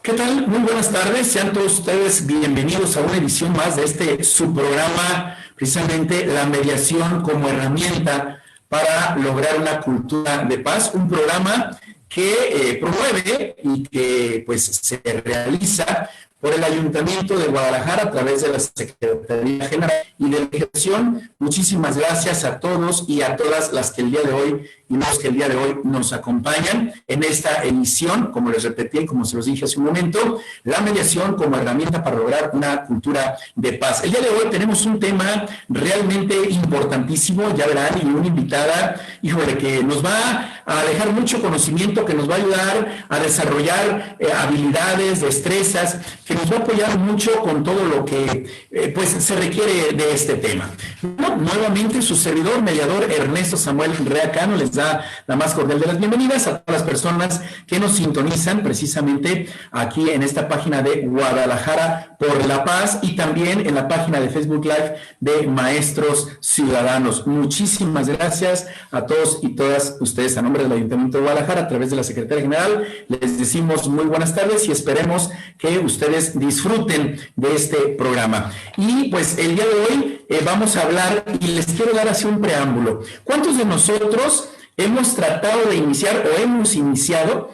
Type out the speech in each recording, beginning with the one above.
¿Qué tal? Muy buenas tardes. Sean todos ustedes bienvenidos a una edición más de su programa, precisamente la mediación como herramienta para lograr una cultura de paz. Un programa que promueve y que pues se realiza por el Ayuntamiento de Guadalajara a través de la Secretaría General y de Educación. Muchísimas gracias a todos y a todas las que el día de hoy y los que el día de hoy nos acompañan en esta emisión, como les repetí y como se los dije hace un momento, la mediación como herramienta para lograr una cultura de paz. El día de hoy tenemos un tema realmente importantísimo, ya verán, y una invitada, híjole, que nos va a dejar mucho conocimiento, que nos va a ayudar a desarrollar habilidades, destrezas, que nos va a apoyar mucho con todo lo que pues se requiere de este tema. Bueno, nuevamente su servidor, mediador Ernesto Samuel Rea Cano, les da la más cordial de las bienvenidas a todas las personas que nos sintonizan precisamente aquí en esta página de Guadalajara por la Paz y también en la página de Facebook Live de Maestros Ciudadanos. Muchísimas gracias a todos y todas ustedes a nombre del Ayuntamiento de Guadalajara a través de la Secretaría General. Les decimos muy buenas tardes y esperemos que ustedes disfruten de este programa. Y pues el día de hoy vamos a hablar y les quiero dar así un preámbulo. ¿Cuántos de nosotros hemos tratado de iniciar o hemos iniciado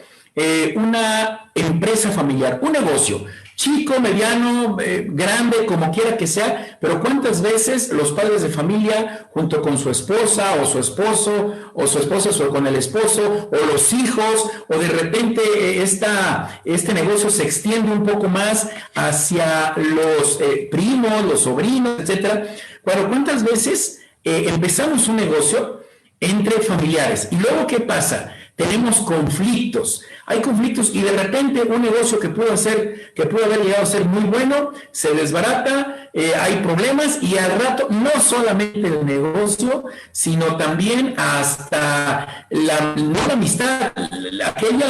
una empresa familiar, un negocio, chico, mediano, grande, como quiera que sea, pero cuántas veces los padres de familia, junto con su esposa o su esposo, o su esposa con el esposo, o los hijos, o de repente este negocio se extiende un poco más hacia los primos, los sobrinos, etcétera. Bueno, ¿cuántas veces empezamos un negocio entre familiares? Y luego, ¿qué pasa? Tenemos conflictos, hay conflictos y de repente un negocio que pudo haber llegado a ser muy bueno, se desbarata, hay problemas y al rato no solamente el negocio, sino también hasta no la amistad,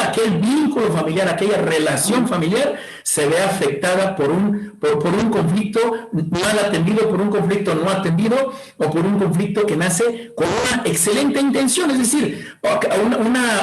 aquel vínculo familiar, aquella relación familiar se ve afectada por un conflicto mal atendido, por un conflicto no atendido o por un conflicto que nace con una excelente intención, es decir,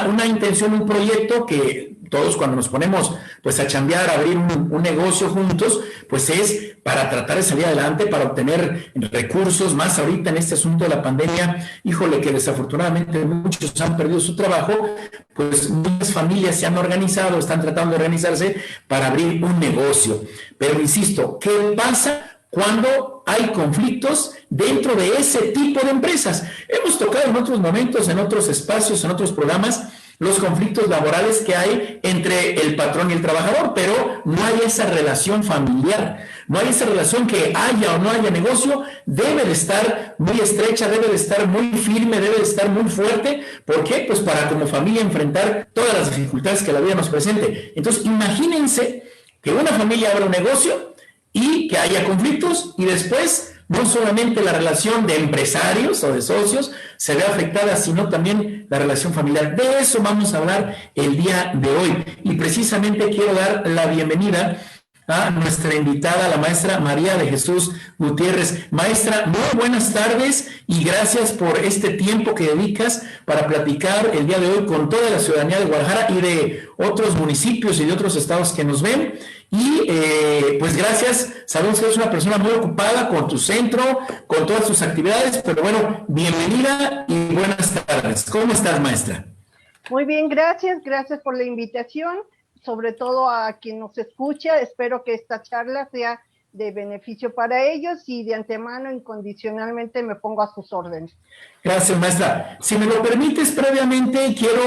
una intención, un proyecto que todos cuando nos ponemos pues a chambear, a abrir un negocio juntos, pues es para tratar de salir adelante, para obtener recursos, más ahorita en este asunto de la pandemia, híjole, que desafortunadamente muchos han perdido su trabajo, pues muchas familias se han organizado, están tratando de organizarse para abrir un negocio. Pero insisto, ¿qué pasa cuando hay conflictos dentro de ese tipo de empresas? Hemos tocado en otros momentos, en otros espacios, en otros programas, los conflictos laborales que hay entre el patrón y el trabajador, pero no hay esa relación familiar, no hay esa relación que haya o no haya negocio, debe de estar muy estrecha, debe de estar muy firme, debe de estar muy fuerte. ¿Por qué? Pues para como familia enfrentar todas las dificultades que la vida nos presente. Entonces, imagínense que una familia abra un negocio y que haya conflictos y después no solamente la relación de empresarios o de socios se ve afectada, sino también la relación familiar. De eso vamos a hablar el día de hoy. Y precisamente quiero dar la bienvenida a nuestra invitada, la maestra María de Jesús Gutiérrez. Maestra, muy buenas tardes y gracias por este tiempo que dedicas para platicar el día de hoy con toda la ciudadanía de Guadalajara y de otros municipios y de otros estados que nos ven. Y pues gracias, sabemos que eres una persona muy ocupada con tu centro, con todas tus actividades, pero bueno, bienvenida y buenas tardes. ¿Cómo estás, maestra? Muy bien, gracias por la invitación, sobre todo a quien nos escucha. Espero que esta charla sea de beneficio para ellos y de antemano incondicionalmente me pongo a sus órdenes. Gracias, maestra. Si me lo permites, previamente quiero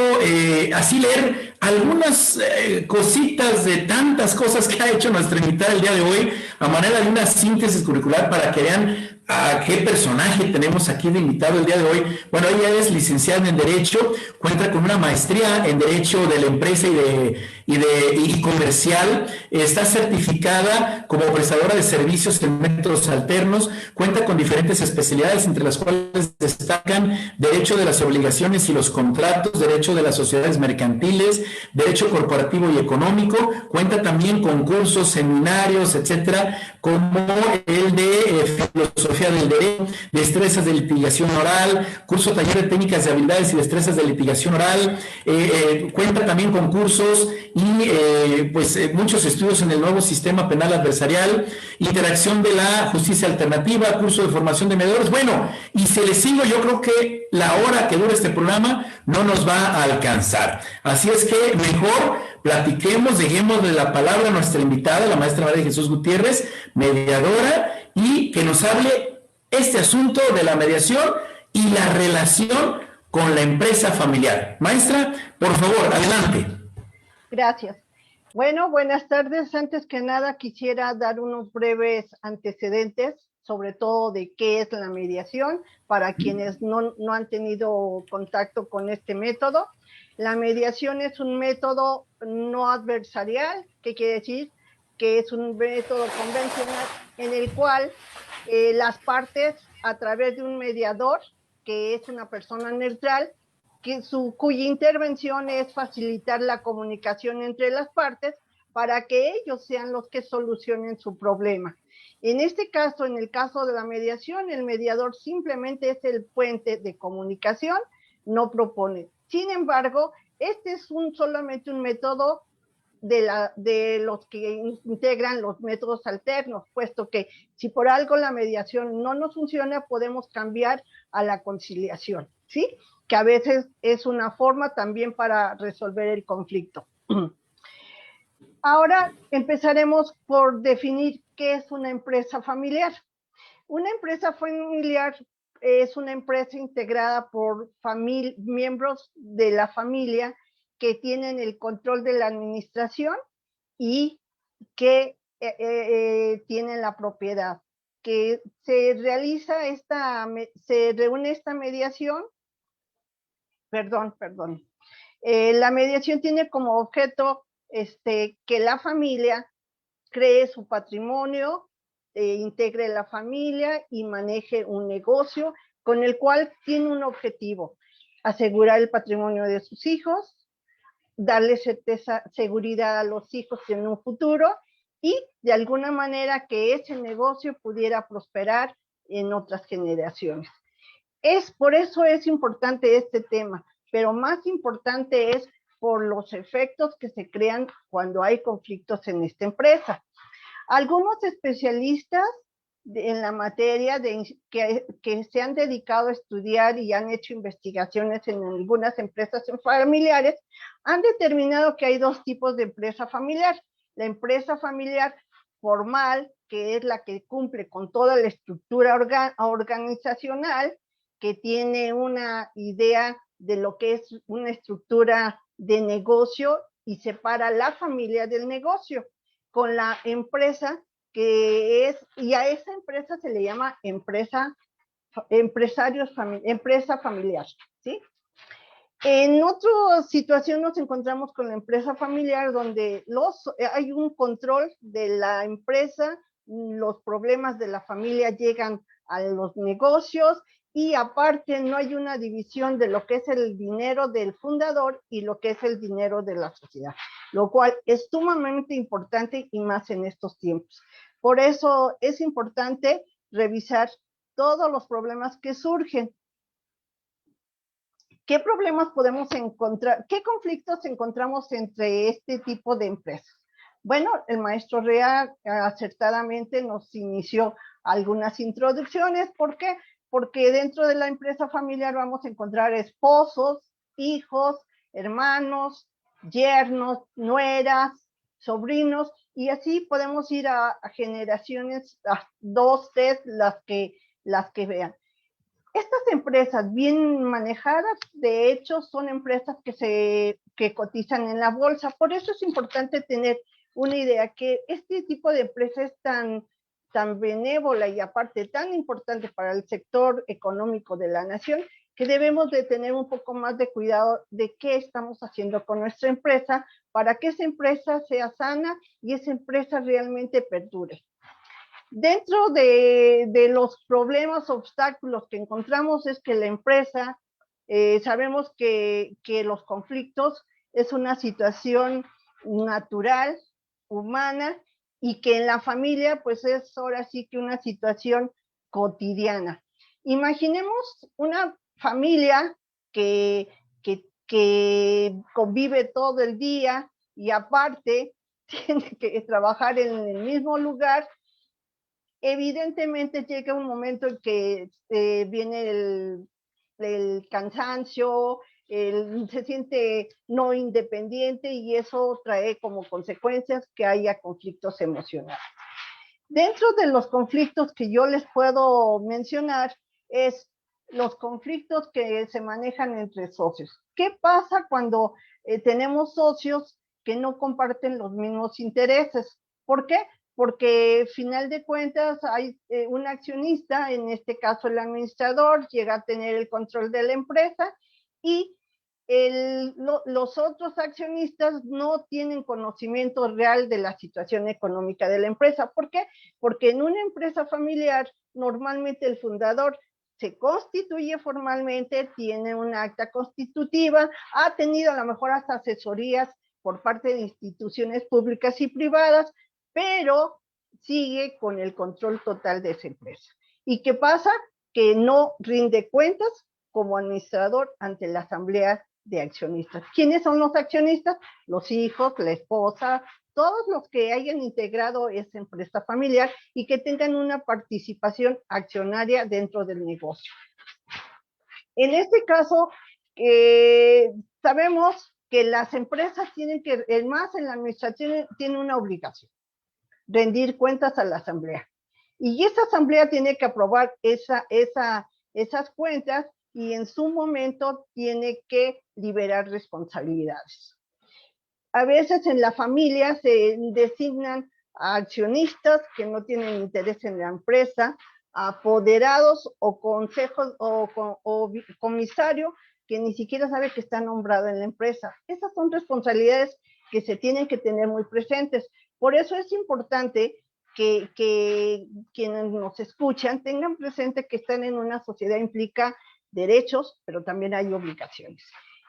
así leer algunas cositas de tantas cosas que ha hecho nuestra invitada el día de hoy a manera de una síntesis curricular para que vean a qué personaje tenemos aquí de invitado el día de hoy. Bueno, ella es licenciada en Derecho, cuenta con una maestría en Derecho de la Empresa y Comercial, está certificada como prestadora de servicios en métodos alternos, cuenta con diferentes especialidades, entre las cuales destacan Derecho de las Obligaciones y los Contratos, Derecho de las Sociedades Mercantiles, Derecho Corporativo y Económico, cuenta también con cursos, seminarios, etcétera, como el de Filosofía del Derecho, Destrezas de Litigación Oral, curso Taller de Técnicas de Habilidades y Destrezas de Litigación Oral, cuenta también con cursos y muchos estudios en el nuevo sistema penal adversarial, interacción de la justicia alternativa, curso de formación de mediadores. Bueno, y si les sigo, yo creo que la hora que dura este programa no nos va a alcanzar. Así es que mejor platiquemos, dejémosle la palabra a nuestra invitada, la maestra María de Jesús Gutiérrez, mediadora, y que nos hable este asunto de la mediación y la relación con la empresa familiar. Maestra, por favor, adelante. Gracias. Bueno, buenas tardes. Antes que nada quisiera dar unos breves antecedentes, sobre todo de qué es la mediación, para quienes no han tenido contacto con este método. La mediación es un método no adversarial, que quiere decir que es un método convencional en el cual las partes, a través de un mediador, que es una persona neutral, cuya intervención es facilitar la comunicación entre las partes para que ellos sean los que solucionen su problema. En este caso, en el caso de la mediación, el mediador simplemente es el puente de comunicación, no propone. Sin embargo, este es solamente un método de los que integran los métodos alternos, puesto que si por algo la mediación no nos funciona, podemos cambiar a la conciliación, ¿sí? Que a veces es una forma también para resolver el conflicto. Ahora empezaremos por definir qué es una empresa familiar. Una empresa familiar es una empresa integrada por miembros de la familia que tienen el control de la administración y que tienen la propiedad. Que se reúne esta mediación. La mediación tiene como objeto que la familia cree su patrimonio, integre la familia y maneje un negocio con el cual tiene un objetivo: asegurar el patrimonio de sus hijos, darle seguridad a los hijos en un futuro y de alguna manera que ese negocio pudiera prosperar en otras generaciones. Por eso es importante este tema, pero más importante es por los efectos que se crean cuando hay conflictos en esta empresa. Algunos especialistas en la materia que se han dedicado a estudiar y han hecho investigaciones en algunas empresas familiares han determinado que hay dos tipos de empresa familiar. La empresa familiar formal, que es la que cumple con toda la estructura organizacional, que tiene una idea de lo que es una estructura de negocio y separa la familia del negocio, con la empresa y a esa empresa se le llama empresa familiar, ¿sí? En otra situación nos encontramos con la empresa familiar, donde hay un control de la empresa, los problemas de la familia llegan a los negocios y aparte no hay una división de lo que es el dinero del fundador y lo que es el dinero de la sociedad, lo cual es sumamente importante y más en estos tiempos. Por eso es importante revisar todos los problemas que surgen. ¿Qué problemas podemos encontrar? ¿Qué conflictos encontramos entre este tipo de empresas? Bueno, el maestro Rea acertadamente nos inició algunas introducciones. ¿Por qué? Porque dentro de la empresa familiar vamos a encontrar esposos, hijos, hermanos, yernos, nueras, sobrinos, y así podemos ir a generaciones, a 2, 3, las que vean. Estas empresas bien manejadas, de hecho, son empresas que cotizan en la bolsa. Por eso es importante tener una idea que este tipo de empresa es tan benévola y aparte tan importante para el sector económico de la nación, que debemos de tener un poco más de cuidado de qué estamos haciendo con nuestra empresa para que esa empresa sea sana y esa empresa realmente perdure. Dentro de los problemas, obstáculos que encontramos es que la empresa, sabemos que los conflictos es una situación natural, humana, y que en la familia pues es ahora sí que una situación cotidiana. Imaginemos una familia que convive todo el día y aparte tiene que trabajar en el mismo lugar, evidentemente llega un momento en que viene el cansancio, se siente no independiente y eso trae como consecuencias que haya conflictos emocionales. Dentro de los conflictos que yo les puedo mencionar es los conflictos que se manejan entre socios. ¿Qué pasa cuando tenemos socios que no comparten los mismos intereses? ¿Por qué? Porque final de cuentas hay un accionista, en este caso el administrador, llega a tener el control de la empresa y los otros accionistas no tienen conocimiento real de la situación económica de la empresa. ¿Por qué? Porque en una empresa familiar, normalmente el fundador se constituye formalmente, tiene una acta constitutiva, ha tenido a lo mejor hasta asesorías por parte de instituciones públicas y privadas, pero sigue con el control total de esa empresa. ¿Y qué pasa? Que no rinde cuentas como administrador ante la asamblea de accionistas. ¿Quiénes son los accionistas? Los hijos, la esposa, todos los que hayan integrado esa empresa familiar y que tengan una participación accionaria dentro del negocio. En este caso, sabemos que las empresas tienen que, más en la administración, tiene una obligación, rendir cuentas a la asamblea. Y esa asamblea tiene que aprobar esas cuentas y en su momento tiene que liberar responsabilidades. A veces en la familia se designan a accionistas que no tienen interés en la empresa, apoderados o consejos o comisario que ni siquiera sabe que está nombrado en la empresa. Esas son responsabilidades que se tienen que tener muy presentes. Por eso es importante que quienes nos escuchan tengan presente que estar en una sociedad implica derechos, pero también hay obligaciones.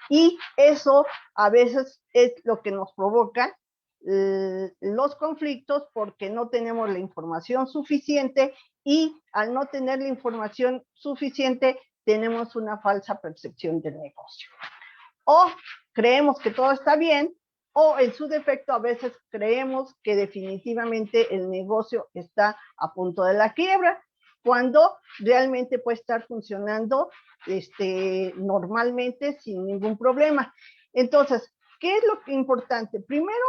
Y eso a veces es lo que nos provoca los conflictos porque no tenemos la información suficiente y al no tener la información suficiente tenemos una falsa percepción del negocio. O creemos que todo está bien o en su defecto a veces creemos que definitivamente el negocio está a punto de la quiebra cuando realmente puede estar funcionando normalmente sin ningún problema. Entonces, ¿qué es lo que es importante? Primero,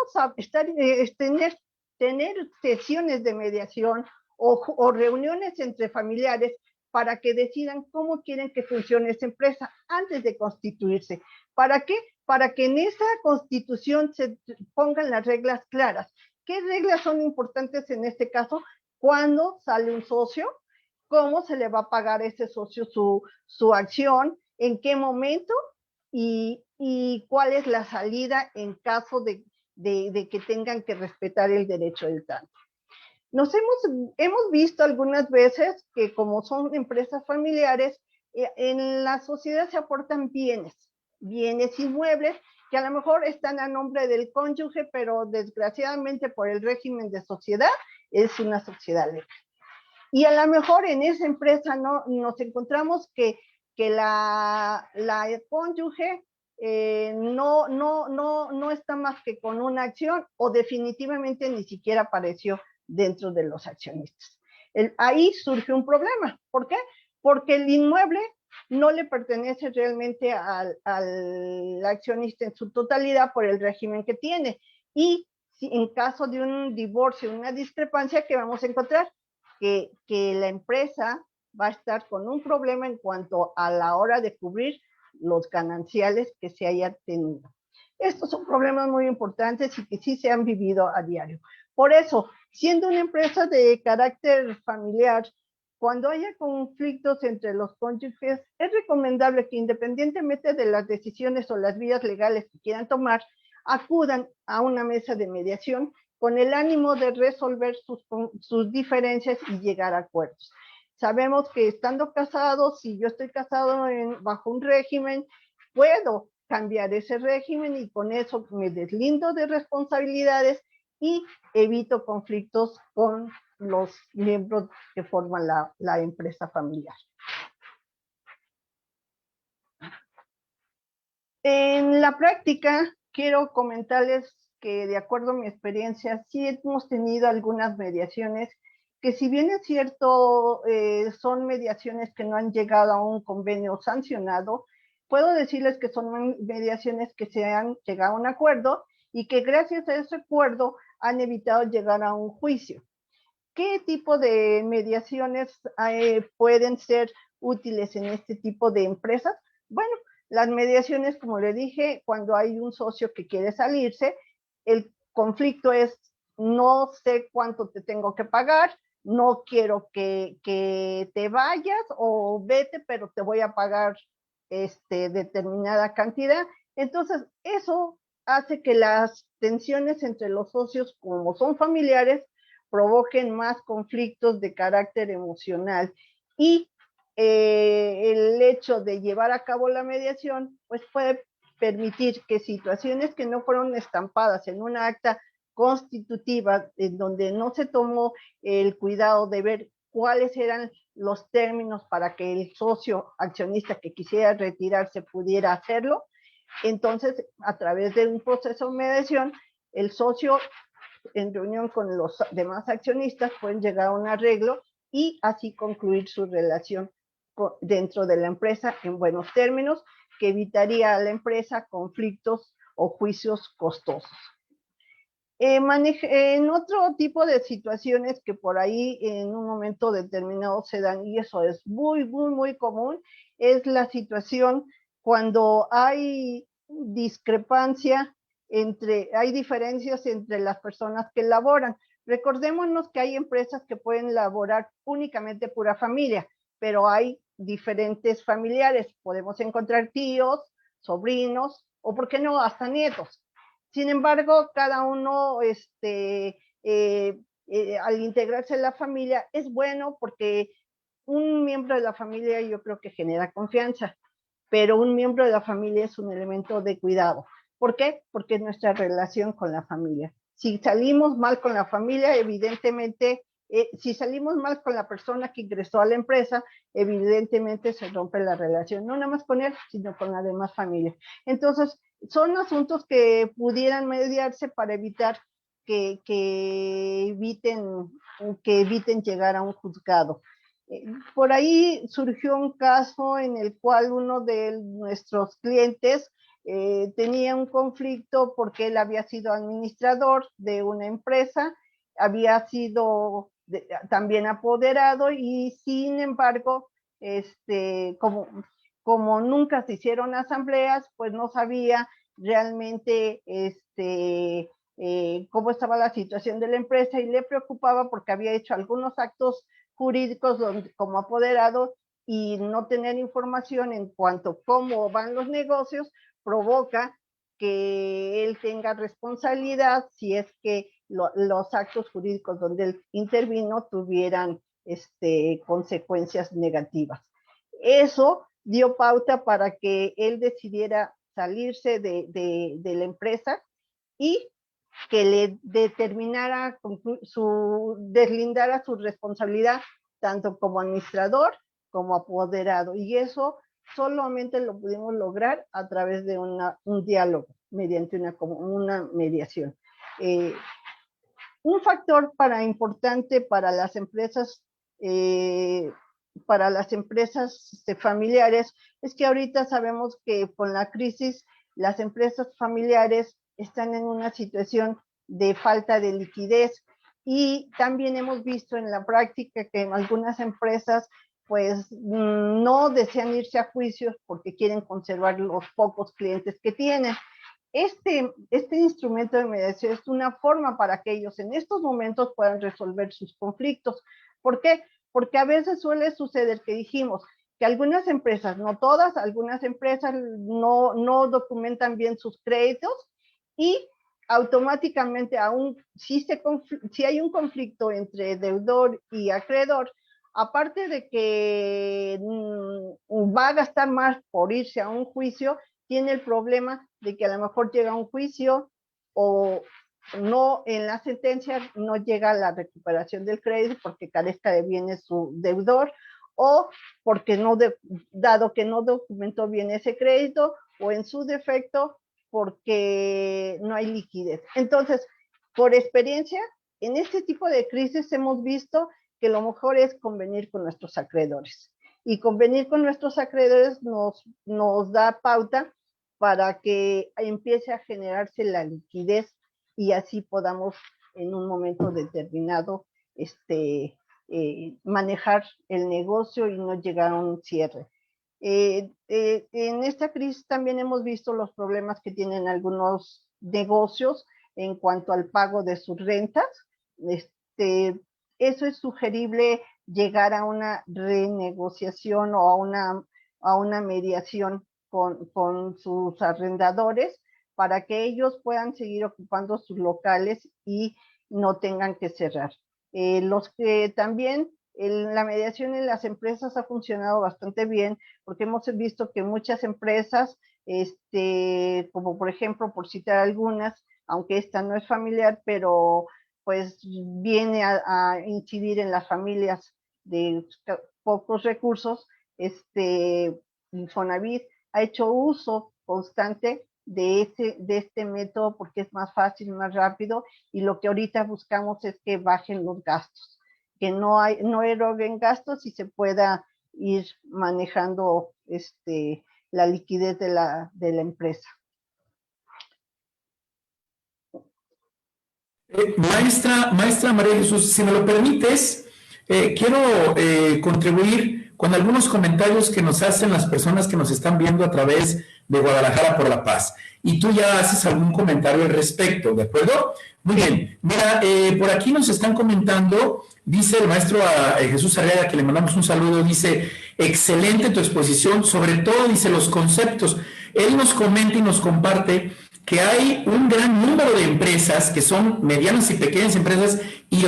tener sesiones de mediación o reuniones entre familiares para que decidan cómo quieren que funcione esa empresa antes de constituirse. ¿Para qué? Para que en esa constitución se pongan las reglas claras. ¿Qué reglas son importantes en este caso? ¿Cuándo sale un socio? ¿Cómo se le va a pagar a ese socio su acción? ¿En qué momento? Y cuál es la salida en caso de que tengan que respetar el derecho del tanto. Hemos visto algunas veces que como son empresas familiares, en la sociedad se aportan bienes inmuebles que a lo mejor están a nombre del cónyuge, pero desgraciadamente por el régimen de sociedad es una sociedad legal. Y a lo mejor en esa empresa nos encontramos que la cónyuge no está más que con una acción o definitivamente ni siquiera apareció dentro de los accionistas. Ahí surge un problema. ¿Por qué? Porque el inmueble no le pertenece realmente al accionista en su totalidad por el régimen que tiene. Y en caso de un divorcio, una discrepancia, ¿qué vamos a encontrar? Que la empresa va a estar con un problema en cuanto a la hora de cubrir los gananciales que se haya tenido. Estos son problemas muy importantes y que sí se han vivido a diario. Por eso, siendo una empresa de carácter familiar, cuando haya conflictos entre los cónyuges, es recomendable que independientemente de las decisiones o las vías legales que quieran tomar, acudan a una mesa de mediación con el ánimo de resolver sus diferencias y llegar a acuerdos. Sabemos que estando casados, si yo estoy casado bajo un régimen, puedo cambiar ese régimen y con eso me deslindo de responsabilidades y evito conflictos con los miembros que forman la empresa familiar. En la práctica, quiero comentarles que de acuerdo a mi experiencia, sí hemos tenido algunas mediaciones que, si bien es cierto, son mediaciones que no han llegado a un convenio sancionado, puedo decirles que son mediaciones que se han llegado a un acuerdo y que gracias a ese acuerdo han evitado llegar a un juicio. ¿Qué tipo de mediaciones pueden ser útiles en este tipo de empresas? Bueno, las mediaciones, como le dije, cuando hay un socio que quiere salirse, el conflicto es: no sé cuánto te tengo que pagar, no quiero que te vayas, o vete, pero te voy a pagar determinada cantidad. Entonces, eso hace que las tensiones entre los socios, como son familiares, provoquen más conflictos de carácter emocional, y el hecho de llevar a cabo la mediación pues puede permitir que situaciones que no fueron estampadas en una acta constitutiva, en donde no se tomó el cuidado de ver cuáles eran los términos para que el socio accionista que quisiera retirarse pudiera hacerlo, entonces a través de un proceso de mediación, el socio, en reunión con los demás accionistas, pueden llegar a un arreglo y así concluir su relación dentro de la empresa en buenos términos, que evitaría a la empresa conflictos o juicios costosos. En otro tipo de situaciones que por ahí en un momento determinado se dan, y eso es muy, muy, muy común, es la situación cuando hay discrepancia hay diferencias entre las personas que laboran. Recordémonos que hay empresas que pueden laborar únicamente pura familia, pero hay diferentes familiares. Podemos encontrar tíos, sobrinos, o por qué no, hasta nietos. Sin embargo, cada uno, al integrarse en la familia, es bueno, porque un miembro de la familia yo creo que genera confianza, pero un miembro de la familia es un elemento de cuidado. ¿Por qué? Porque es nuestra relación con la familia. Si salimos mal con la familia, evidentemente, si salimos mal con la persona que ingresó a la empresa, evidentemente se rompe la relación, no nada más con él, sino con la demás familia. Entonces, son asuntos que pudieran mediarse para evitar que eviten llegar a un juzgado. Por ahí surgió un caso en el cual uno de nuestros clientes tenía un conflicto porque él había sido administrador de una empresa, había sido también apoderado, y sin embargo, como nunca se hicieron asambleas, pues no sabía realmente cómo estaba la situación de la empresa, y le preocupaba porque había hecho algunos actos jurídicos como apoderado, y no tener información en cuanto a cómo van los negocios provoca que él tenga responsabilidad si es que los actos jurídicos donde él intervino tuvieran consecuencias negativas. Eso dio pauta para que él decidiera salirse de la empresa, y que le deslindara su responsabilidad tanto como administrador como apoderado. Y eso solamente lo pudimos lograr a través de un diálogo, mediante una mediación. Un factor importante para las empresas familiares es que ahorita sabemos que con la crisis las empresas familiares están en una situación de falta de liquidez, y también hemos visto en la práctica que algunas empresas pues no desean irse a juicios porque quieren conservar los pocos clientes que tienen. Este instrumento de mediación es una forma para que ellos en estos momentos puedan resolver sus conflictos. ¿Por qué? Porque a veces suele suceder que dijimos que algunas empresas, no todas, algunas empresas no documentan bien sus créditos, y automáticamente, si hay un conflicto entre deudor y acreedor, aparte de que va a gastar más por irse a un juicio, tiene el problema de que a lo mejor llega a un juicio, o no, en la sentencia no llega a la recuperación del crédito porque carezca de bienes su deudor, o porque dado que no documentó bien ese crédito, o en su defecto porque no hay liquidez. Entonces, por experiencia, en este tipo de crisis hemos visto que lo mejor es convenir con nuestros acreedores. Y convenir con nuestros acreedores nos da pauta para que empiece a generarse la liquidez y así podamos en un momento determinado manejar el negocio y no llegar a un cierre. En esta crisis también hemos visto los problemas que tienen algunos negocios en cuanto al pago de sus rentas. Eso es sugerible llegar a una renegociación o a una mediación con sus arrendadores para que ellos puedan seguir ocupando sus locales y no tengan que cerrar. Los que también la mediación en las empresas ha funcionado bastante bien porque hemos visto que muchas empresas, como por ejemplo, por citar algunas, aunque esta no es familiar, pero pues viene a incidir en las familias de pocos recursos, Infonavit ha hecho uso constante de este método porque es más fácil, más rápido, y lo que ahorita buscamos es que bajen los gastos, que no eroguen gastos y se pueda ir manejando la liquidez de la empresa. Maestra María Jesús, si me lo permites, quiero contribuir con algunos comentarios que nos hacen las personas que nos están viendo a través de Guadalajara por la Paz. Y tú ya haces algún comentario al respecto, ¿de acuerdo? Muy bien. Mira, por aquí nos están comentando, dice el maestro Jesús Arriaga, que le mandamos un saludo, dice, excelente tu exposición, sobre todo, dice, los conceptos. Él nos comenta y nos comparte que hay un gran número de empresas que son medianas y pequeñas empresas y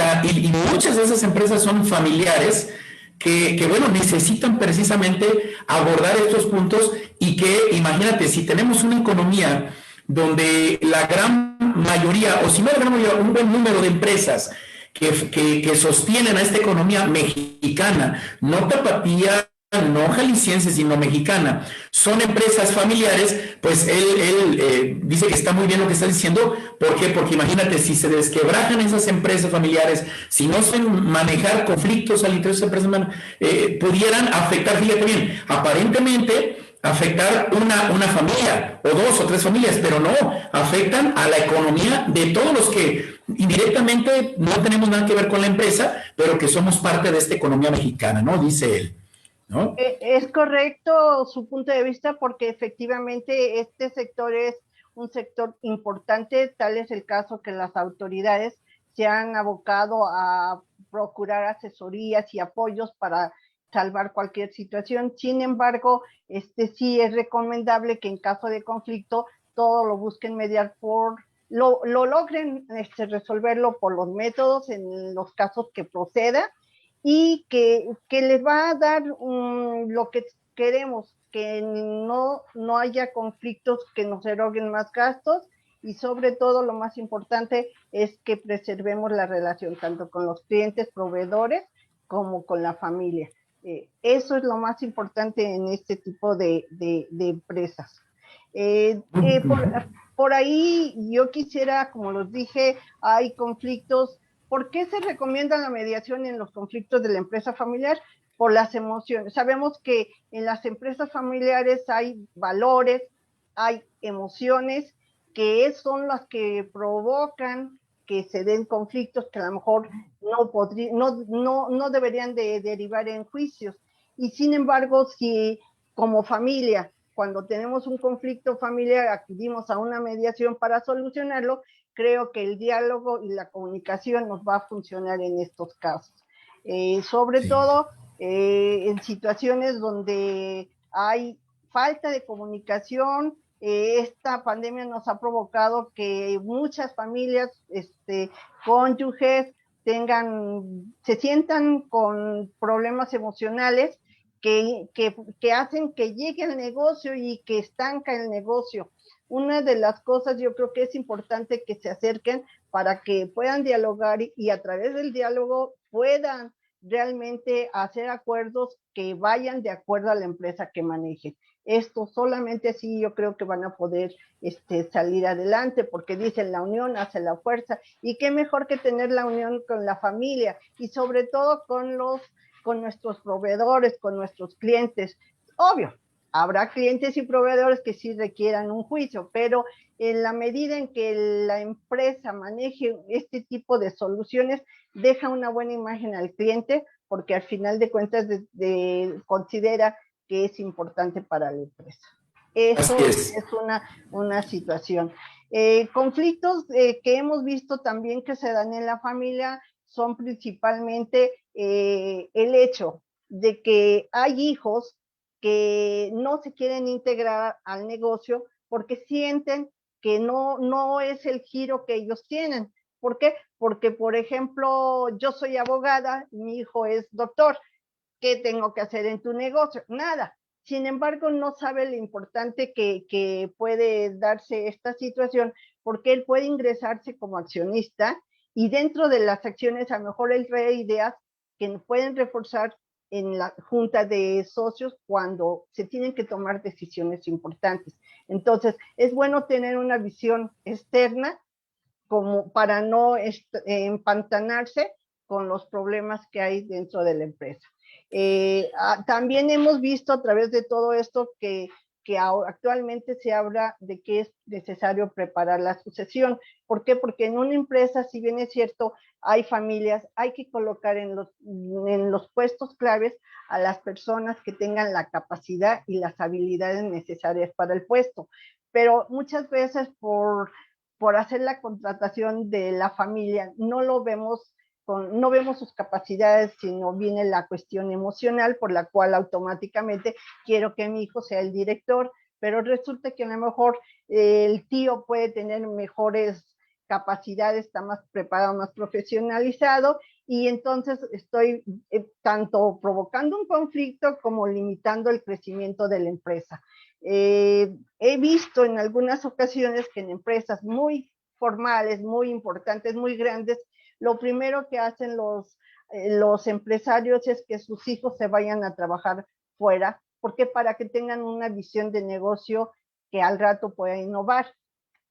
muchas de esas empresas son familiares que bueno, necesitan precisamente abordar estos puntos y que, imagínate, si tenemos una economía donde la gran mayoría, o si no la gran mayoría, un buen número de empresas que sostienen a esta economía mexicana, no tapatía, no jalisciense, sino mexicana, son empresas familiares, pues él dice que está muy bien lo que está diciendo. ¿Por qué? Porque imagínate, si se desquebrajan esas empresas familiares, si no saben manejar conflictos al interior de esas empresas, pudieran afectar, fíjate bien, aparentemente afectar una familia, o dos o tres familias, pero no, afectan a la economía de todos los que indirectamente no tenemos nada que ver con la empresa, pero que somos parte de esta economía mexicana, ¿no? Dice él, ¿no? Es correcto su punto de vista porque efectivamente este sector es un sector importante, tal es el caso que las autoridades se han abocado a procurar asesorías y apoyos para salvar cualquier situación. Sin embargo, sí es recomendable que en caso de conflicto todo lo busquen mediar lo logren resolverlo por los métodos en los casos que proceda y que les va a dar lo que queremos, que no haya conflictos que nos eroguen más gastos y sobre todo lo más importante es que preservemos la relación tanto con los clientes, proveedores, como con la familia. Eso es lo más importante en este tipo de empresas. Por ahí yo quisiera, como los dije, hay conflictos. ¿Por qué se recomienda la mediación en los conflictos de la empresa familiar? Por las emociones. Sabemos que en las empresas familiares hay valores, hay emociones que son las que provocan que se den conflictos que a lo mejor no deberían de derivar en juicios. Y sin embargo, si como familia, cuando tenemos un conflicto familiar, acudimos a una mediación para solucionarlo, creo que el diálogo y la comunicación nos va a funcionar en estos casos. Sobre todo en situaciones donde hay falta de comunicación. Esta pandemia nos ha provocado que muchas familias, cónyuges, se sientan con problemas emocionales que hacen que llegue el negocio y que estanca el negocio. Una de las cosas yo creo que es importante que se acerquen para que puedan dialogar y a través del diálogo puedan realmente hacer acuerdos que vayan de acuerdo a la empresa que manejen. Esto solamente así yo creo que van a poder salir adelante, porque dicen la unión hace la fuerza, y qué mejor que tener la unión con la familia y sobre todo con nuestros proveedores, con nuestros clientes. Obvio, habrá clientes y proveedores que sí requieran un juicio, pero en la medida en que la empresa maneje este tipo de soluciones, deja una buena imagen al cliente, porque al final de cuentas considera que es importante para la empresa. Eso es una situación. Conflictos que hemos visto también que se dan en la familia son principalmente el hecho de que hay hijos que no se quieren integrar al negocio porque sienten que no es el giro que ellos tienen. ¿Por qué? Porque, por ejemplo, yo soy abogada, mi hijo es doctor. ¿Qué tengo que hacer en tu negocio? Nada. Sin embargo, no sabe lo importante que puede darse esta situación, porque él puede ingresarse como accionista y dentro de las acciones a lo mejor él trae ideas que pueden reforzar en la junta de socios cuando se tienen que tomar decisiones importantes. Entonces, es bueno tener una visión externa como para no empantanarse con los problemas que hay dentro de la empresa. También hemos visto a través de todo esto que actualmente se habla de que es necesario preparar la sucesión. ¿Por qué? Porque en una empresa, si bien es cierto, hay familias, hay que colocar en los puestos claves a las personas que tengan la capacidad y las habilidades necesarias para el puesto. Pero muchas veces por hacer la contratación de la familia, no vemos sus capacidades, sino viene la cuestión emocional por la cual automáticamente quiero que mi hijo sea el director, pero resulta que a lo mejor el tío puede tener mejores capacidades, está más preparado, más profesionalizado, y entonces estoy tanto provocando un conflicto como limitando el crecimiento de la empresa. He visto en algunas ocasiones que en empresas muy formales, muy importantes, muy grandes, lo primero que hacen los empresarios es que sus hijos se vayan a trabajar fuera. ¿Por qué? Para que tengan una visión de negocio que al rato pueda innovar.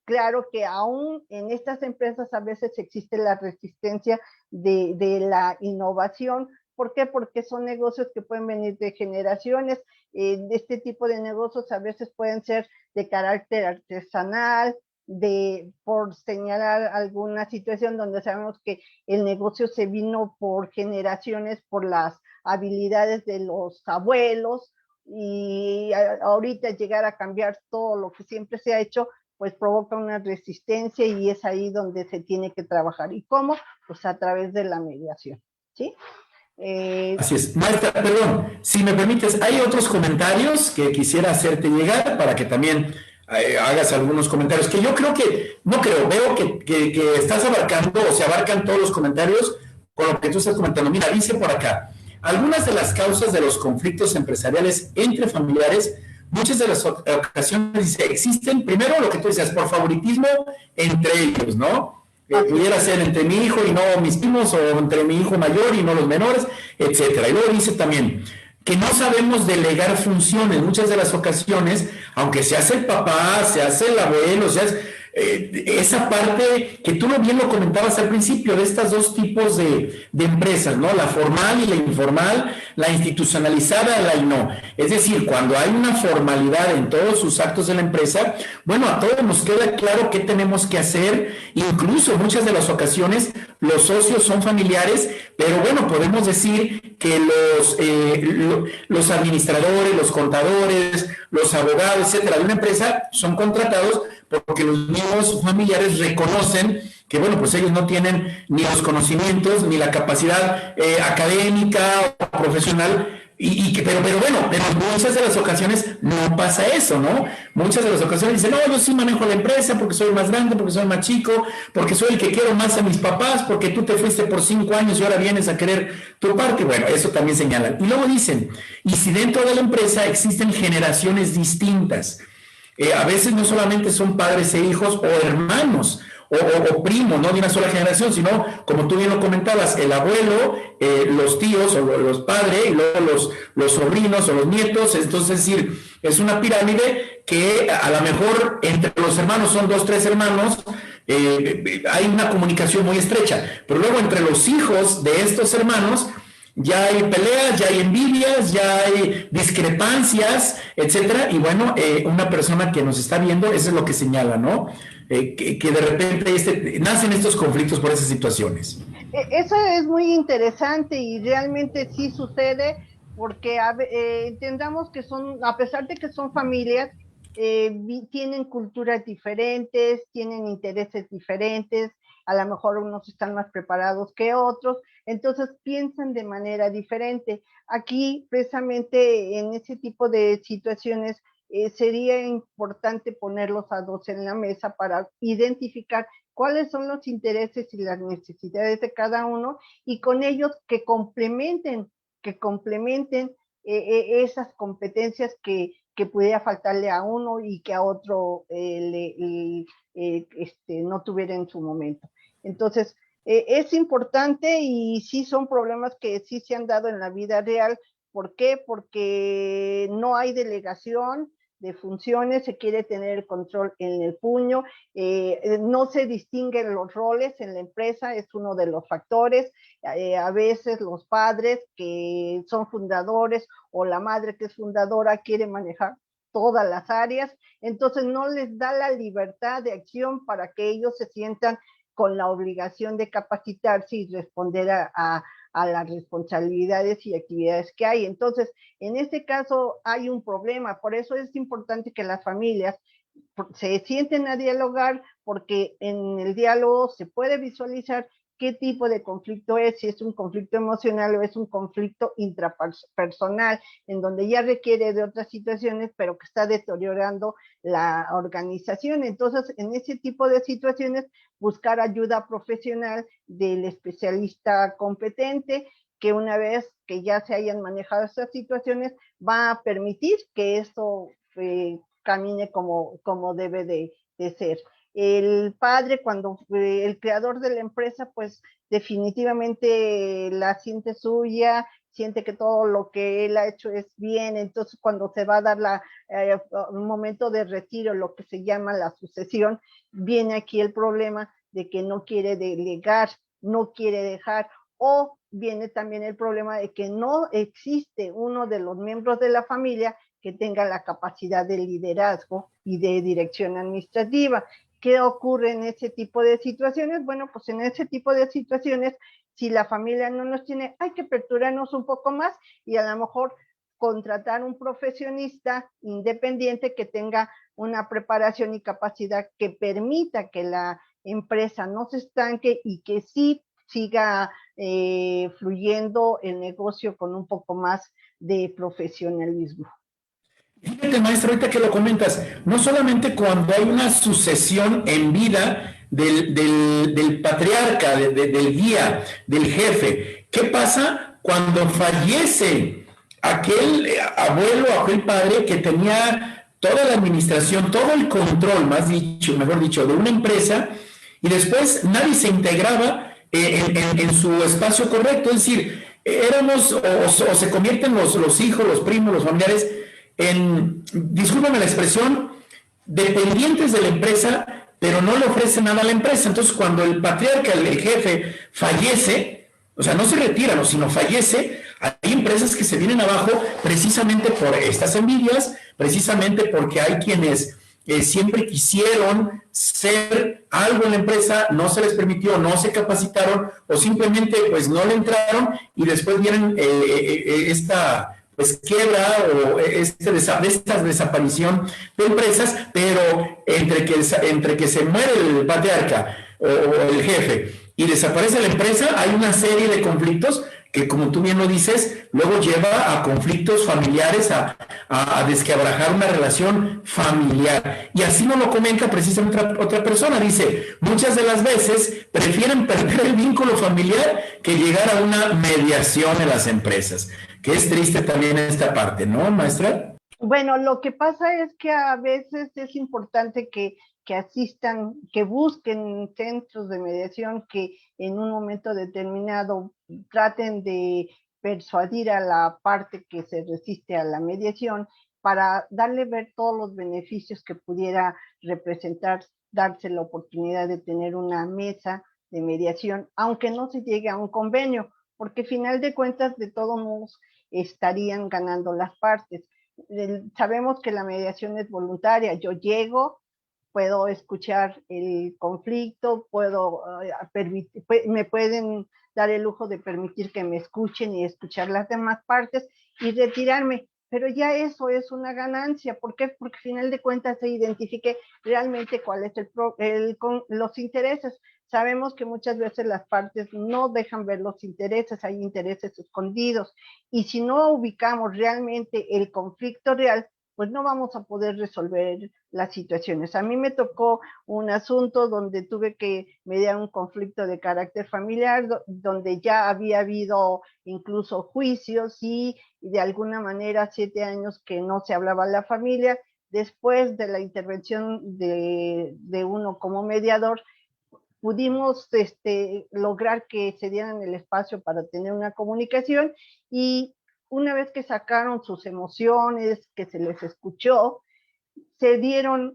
Claro que aún en estas empresas a veces existe la resistencia de la innovación. ¿Por qué? Porque son negocios que pueden venir de generaciones. Este tipo de negocios a veces pueden ser de carácter artesanal, por señalar alguna situación donde sabemos que el negocio se vino por generaciones, por las habilidades de los abuelos, y ahorita llegar a cambiar todo lo que siempre se ha hecho, pues provoca una resistencia, y es ahí donde se tiene que trabajar. ¿Y cómo? Pues a través de la mediación, ¿sí? Así es. Marta, perdón, si me permites, hay otros comentarios que quisiera hacerte llegar para que también hagas algunos comentarios, que yo creo que, no creo, veo que estás abarcando, o se abarcan todos los comentarios con lo que tú estás comentando. Mira, dice por acá, algunas de las causas de los conflictos empresariales entre familiares, muchas de las ocasiones, dice, existen, primero lo que tú decías, por favoritismo entre ellos, ¿no? Pudiera ser entre mi hijo y no mis primos, o entre mi hijo mayor y no los menores, etcétera. Y luego dice también que no sabemos delegar funciones. Muchas de las ocasiones, aunque se hace el papá, se hace el abuelo, se hace esa parte que tú bien lo comentabas al principio, de estos dos tipos de empresas, ¿no? La formal y la informal, la institucionalizada y la no. Es decir, cuando hay una formalidad en todos sus actos de la empresa, bueno, a todos nos queda claro qué tenemos que hacer. Incluso muchas de las ocasiones los socios son familiares, pero bueno, podemos decir que los administradores, los contadores, los abogados, etcétera, de una empresa son contratados porque los mismos familiares reconocen que, bueno, pues ellos no tienen ni los conocimientos, ni la capacidad académica o profesional, pero bueno, en muchas de las ocasiones no pasa eso, ¿no? Muchas de las ocasiones dicen, no, yo sí manejo la empresa porque soy más grande, porque soy más chico, porque soy el que quiero más a mis papás, porque tú te fuiste por 5 años y ahora vienes a querer tu parte. Bueno, eso también señalan. Y luego dicen, y si dentro de la empresa existen generaciones distintas, a veces no solamente son padres e hijos o hermanos o primo, no de una sola generación, sino, como tú bien lo comentabas, el abuelo, los tíos o los padres, y luego los sobrinos o los nietos. Entonces, es decir, es una pirámide que a lo mejor entre los hermanos son 2, 3 hermanos, hay una comunicación muy estrecha, pero luego entre los hijos de estos hermanos ya hay peleas, ya hay envidias, ya hay discrepancias, etcétera. Y bueno, una persona que nos está viendo, eso es lo que señala, ¿no? Que de repente nacen estos conflictos por esas situaciones. Eso es muy interesante y realmente sí sucede porque entendamos que a pesar de que son familias, tienen culturas diferentes, tienen intereses diferentes, a lo mejor unos están más preparados que otros, entonces piensan de manera diferente. Aquí, precisamente en ese tipo de situaciones, sería importante ponerlos a dos en la mesa para identificar cuáles son los intereses y las necesidades de cada uno y con ellos que complementen esas competencias que pudiera faltarle a uno y que a otro no tuviera en su momento. Entonces, es importante y sí son problemas que sí se han dado en la vida real. ¿Por qué? Porque no hay delegación de funciones, se quiere tener el control en el puño, no se distinguen los roles en la empresa, es uno de los factores. A veces los padres que son fundadores o la madre que es fundadora quiere manejar todas las áreas, entonces no les da la libertad de acción para que ellos se sientan con la obligación de capacitarse y responder a las responsabilidades y actividades que hay. Entonces, en este caso hay un problema, por eso es importante que las familias se sienten a dialogar, porque en el diálogo se puede visualizar qué tipo de conflicto es, si es un conflicto emocional o es un conflicto intrapersonal, en donde ya requiere de otras situaciones, pero que está deteriorando la organización. Entonces, en ese tipo de situaciones, buscar ayuda profesional del especialista competente, que una vez que ya se hayan manejado estas situaciones, va a permitir que esto camine como debe de ser. El padre, cuando el creador de la empresa, pues definitivamente la siente suya, siente que todo lo que él ha hecho es bien, entonces cuando se va a dar un momento de retiro, lo que se llama la sucesión, viene aquí el problema de que no quiere delegar, no quiere dejar, o viene también el problema de que no existe uno de los miembros de la familia que tenga la capacidad de liderazgo y de dirección administrativa. ¿Qué ocurre en ese tipo de situaciones? Bueno, pues en ese tipo de situaciones, si la familia no nos tiene, hay que aperturarnos un poco más y a lo mejor contratar un profesionista independiente que tenga una preparación y capacidad que permita que la empresa no se estanque y que sí siga fluyendo el negocio con un poco más de profesionalismo. Fíjate, maestro, ahorita que lo comentas, no solamente cuando hay una sucesión en vida del patriarca, del guía, del jefe, ¿qué pasa cuando fallece aquel abuelo, aquel padre que tenía toda la administración, todo el control, mejor dicho, de una empresa, y después nadie se integraba en su espacio correcto? Es decir, éramos o se convierten los hijos, los primos, los familiares discúlpame la expresión, dependientes de la empresa, pero no le ofrecen nada a la empresa. Entonces, cuando el patriarca, el jefe, fallece, o sea, no se retira, sino fallece, hay empresas que se vienen abajo precisamente por estas envidias, precisamente porque hay quienes siempre quisieron ser algo en la empresa, no se les permitió, no se capacitaron, o simplemente pues no le entraron, y después vienen esta quiebra o esta desaparición de empresas, pero entre que se muere el patriarca o el jefe y desaparece la empresa, hay una serie de conflictos que, como tú bien lo dices, luego lleva a conflictos familiares, a desquebrajar una relación familiar. Y así nos lo comenta precisamente otra persona. Dice, muchas de las veces prefieren perder el vínculo familiar que llegar a una mediación en las empresas. Que es triste también esta parte, ¿no, maestra? Bueno, lo que pasa es que a veces es importante que que asistan, que busquen centros de mediación que en un momento determinado traten de persuadir a la parte que se resiste a la mediación para darle ver todos los beneficios que pudiera representar, darse la oportunidad de tener una mesa de mediación, aunque no se llegue a un convenio, porque final de cuentas de todos modos estarían ganando las partes. Sabemos que la mediación es voluntaria, yo llego, puedo escuchar el conflicto, me pueden dar el lujo de permitir que me escuchen y escuchar las demás partes y retirarme, pero ya eso es una ganancia. ¿Por qué? Porque al final de cuentas se identifique realmente cuál es los intereses. Sabemos que muchas veces las partes no dejan ver los intereses, hay intereses escondidos, y si no ubicamos realmente el conflicto real, pues no vamos a poder resolver las situaciones. A mí me tocó un asunto donde tuve que mediar un conflicto de carácter familiar, donde ya había habido incluso juicios y de alguna manera 7 años que no se hablaba la familia. Después de la intervención de uno como mediador, pudimos lograr que se dieran el espacio para tener una comunicación, y una vez que sacaron sus emociones, que se les escuchó, se vieron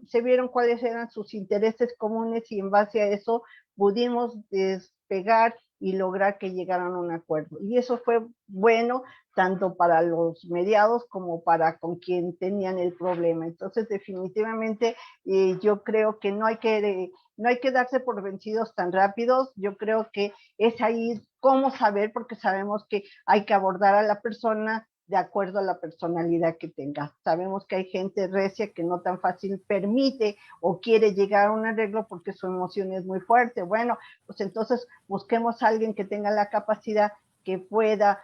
cuáles eran sus intereses comunes, y en base a eso pudimos despegar y lograr que llegaran a un acuerdo. Y eso fue bueno tanto para los mediados como para con quien tenían el problema. Entonces, definitivamente, yo creo que no hay que darse por vencidos tan rápidos. Yo creo que es ahí cómo saber, porque sabemos que hay que abordar a la persona de acuerdo a la personalidad que tenga. Sabemos que hay gente recia que no tan fácil permite o quiere llegar a un arreglo porque su emoción es muy fuerte. Bueno, pues entonces busquemos a alguien que tenga la capacidad, que pueda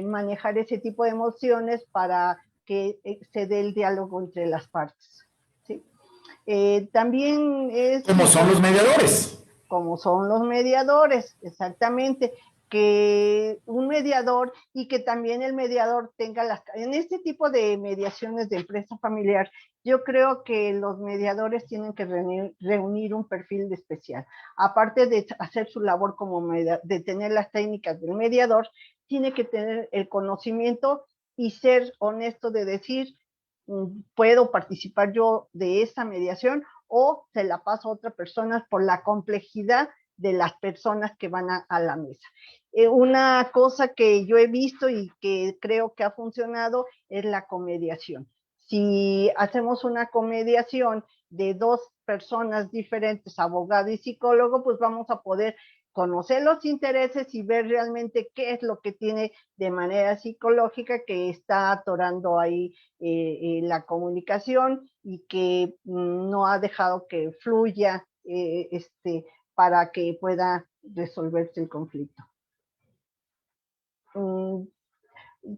manejar ese tipo de emociones para que se dé el diálogo entre las partes. ¿Sí? También es... ¿Cómo son los mediadores? Como son los mediadores, exactamente, que un mediador, y que también el mediador tenga en este tipo de mediaciones de empresa familiar, yo creo que los mediadores tienen que reunir un perfil especial. Aparte de hacer su labor como de tener las técnicas del mediador, tiene que tener el conocimiento y ser honesto de decir, puedo participar yo de esa mediación o se la paso a otra persona por la complejidad de las personas que van a la mesa. Una cosa que yo he visto y que creo que ha funcionado es la comediación. Si hacemos una comediación de 2 personas diferentes, abogado y psicólogo, pues vamos a poder conocer los intereses y ver realmente qué es lo que tiene de manera psicológica que está atorando ahí la comunicación y que no ha dejado que fluya para que pueda resolverse el conflicto.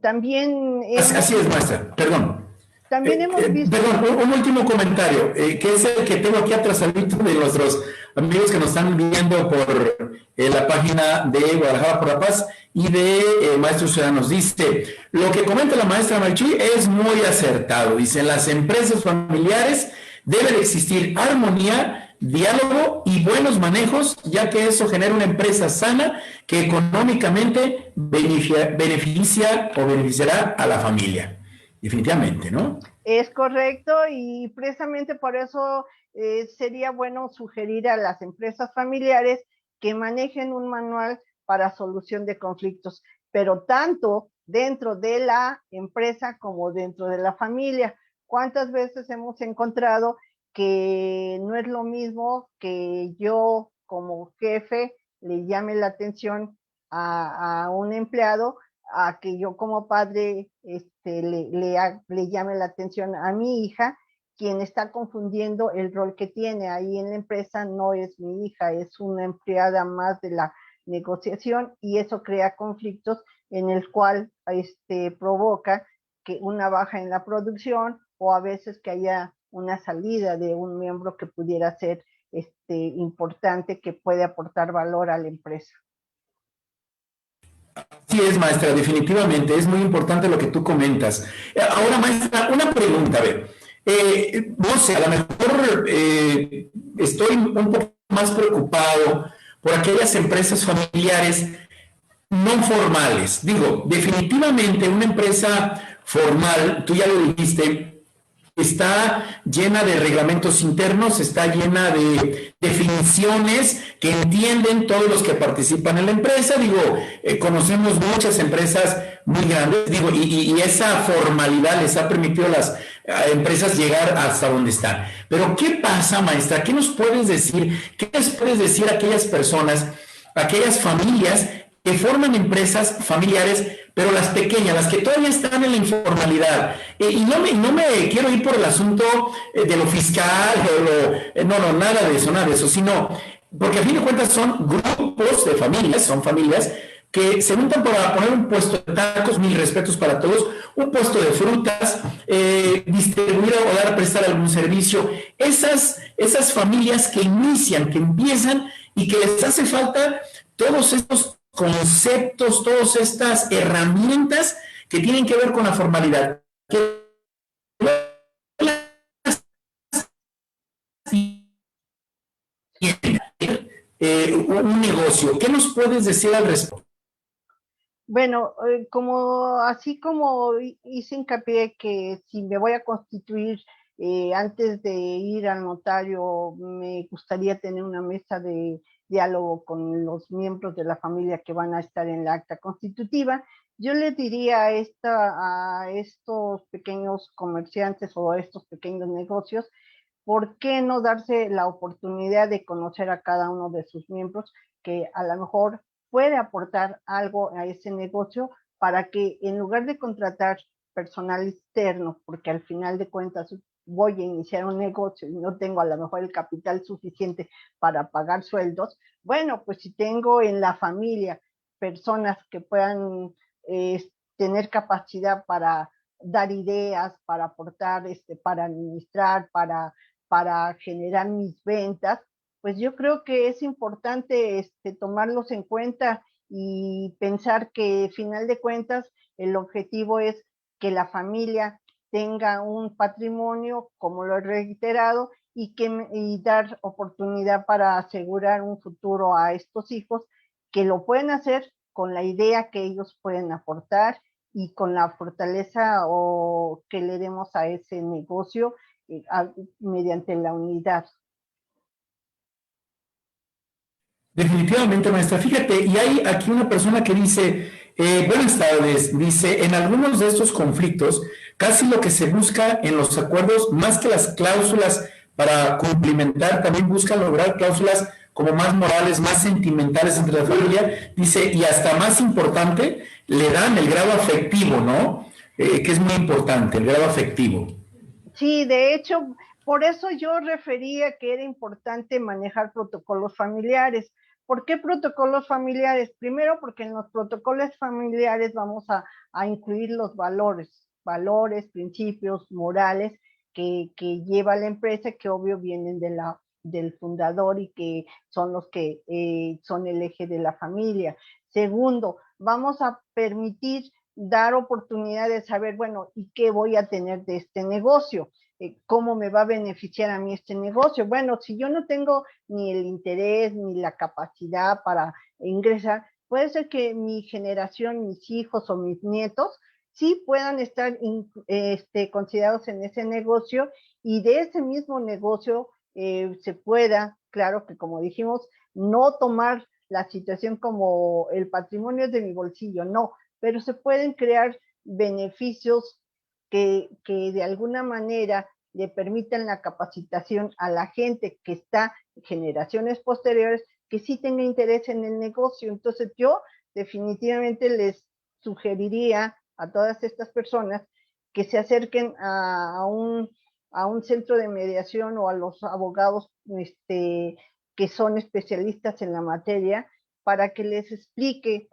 También... Así es, maestra, perdón. También hemos visto... Perdón, un último comentario, que es el que tengo aquí atrasadito de nuestros amigos que nos están viendo por la página de Guadalajara por la Paz y de Maestros Ciudadanos. Dice, lo que comenta la maestra Marichuy es muy acertado. Dice, en las empresas familiares debe de existir armonía, diálogo y buenos manejos, ya que eso genera una empresa sana que económicamente beneficia o beneficiará a la familia. Definitivamente, ¿no? Es correcto, y precisamente por eso sería bueno sugerir a las empresas familiares que manejen un manual para solución de conflictos, pero tanto dentro de la empresa como dentro de la familia. ¿Cuántas veces hemos encontrado que no es lo mismo que yo como jefe le llame la atención a un empleado a que yo como padre le llame la atención a mi hija, quien está confundiendo el rol que tiene ahí en la empresa? No es mi hija, es una empleada más de la negociación, y eso crea conflictos en el cual provoca que una baja en la producción, o a veces que haya una salida de un miembro que pudiera ser importante, que puede aportar valor a la empresa. Sí es, maestra, definitivamente, es muy importante lo que tú comentas. Ahora, maestra, una pregunta, a ver, No sé, a lo mejor estoy un poco más preocupado por aquellas empresas familiares no formales. Digo, definitivamente una empresa formal, tú ya lo dijiste, está llena de reglamentos internos, está llena de definiciones que entienden todos los que participan en la empresa. Digo, conocemos muchas empresas muy grandes, digo, y esa formalidad les ha permitido a las empresas llegar hasta donde están. Pero, ¿qué pasa, maestra? ¿Qué nos puedes decir? ¿Qué les puedes decir a aquellas personas, a aquellas familias que forman empresas familiares, pero las pequeñas, las que todavía están en la informalidad? Y no me quiero ir por el asunto de lo fiscal, no, nada de eso, sino, porque a fin de cuentas son grupos de familias, son familias que se juntan para poner un puesto de tacos, mil respetos para todos, un puesto de frutas, distribuir o dar a prestar algún servicio. Esas familias que inician, que empiezan y que les hace falta todos estos conceptos, todas estas herramientas que tienen que ver con la formalidad. Un negocio. ¿Qué nos puedes decir al respecto? Bueno, así como hice hincapié que si me voy a constituir antes de ir al notario, me gustaría tener una mesa de diálogo con los miembros de la familia que van a estar en la acta constitutiva. Yo les diría a estos pequeños comerciantes o a estos pequeños negocios, ¿por qué no darse la oportunidad de conocer a cada uno de sus miembros que a lo mejor puede aportar algo a ese negocio para que en lugar de contratar personal externo, porque al final de cuentas voy a iniciar un negocio y no tengo a lo mejor el capital suficiente para pagar sueldos, bueno, pues si tengo en la familia personas que puedan tener capacidad para dar ideas, para aportar, para administrar, para generar mis ventas, pues yo creo que es importante tomarlos en cuenta y pensar que, final de cuentas, el objetivo es que la familia tenga un patrimonio, como lo he reiterado, y dar oportunidad para asegurar un futuro a estos hijos que lo pueden hacer con la idea que ellos pueden aportar y con la fortaleza o que le demos a ese negocio mediante la unidad. Definitivamente, maestra. Fíjate, y hay aquí una persona que dice, buenas tardes, dice, en algunos de estos conflictos, casi lo que se busca en los acuerdos, más que las cláusulas para cumplimentar, también buscan lograr cláusulas como más morales, más sentimentales entre la familia, dice, y hasta más importante, le dan el grado afectivo, ¿no? Que es muy importante, el grado afectivo. Sí, de hecho, por eso yo refería que era importante manejar protocolos familiares. ¿Por qué protocolos familiares? Primero, porque en los protocolos familiares vamos a incluir los valores, principios, morales que lleva la empresa, que obvio vienen del fundador y que son los que son el eje de la familia. Segundo, vamos a permitir dar oportunidad de saber, bueno, ¿y qué voy a tener de este negocio? ¿Cómo me va a beneficiar a mí este negocio? Bueno, si yo no tengo ni el interés ni la capacidad para ingresar, puede ser que mi generación, mis hijos o mis nietos, sí puedan estar considerados en ese negocio y de ese mismo negocio se pueda, claro que como dijimos, no tomar la situación como el patrimonio es de mi bolsillo, no, pero se pueden crear beneficios que de alguna manera le permitan la capacitación a la gente que está en generaciones posteriores que sí tenga interés en el negocio. Entonces yo definitivamente les sugeriría a todas estas personas que se acerquen a un centro de mediación o a los abogados que son especialistas en la materia para que les explique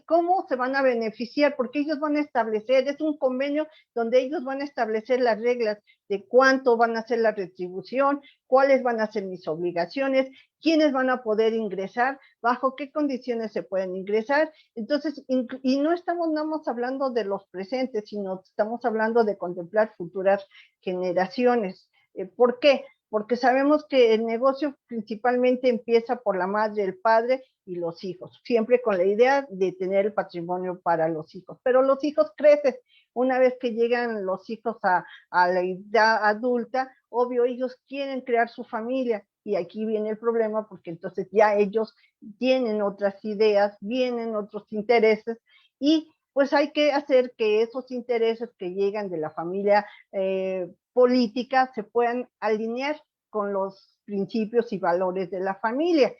¿Cómo se van a beneficiar? Porque ellos van a establecer, es un convenio donde ellos van a establecer las reglas de cuánto van a ser la retribución, cuáles van a ser mis obligaciones, quiénes van a poder ingresar, bajo qué condiciones se pueden ingresar. Entonces, y no estamos nada más hablando de los presentes, sino estamos hablando de contemplar futuras generaciones. ¿Por qué? Porque sabemos que el negocio principalmente empieza por la madre, el padre y los hijos, siempre con la idea de tener el patrimonio para los hijos. Pero los hijos crecen. Una vez que llegan los hijos a la edad adulta, obvio, ellos quieren crear su familia. Y aquí viene el problema, porque entonces ya ellos tienen otras ideas, vienen otros intereses, y pues hay que hacer que esos intereses que llegan de la familia política se puedan alinear con los principios y valores de la familia.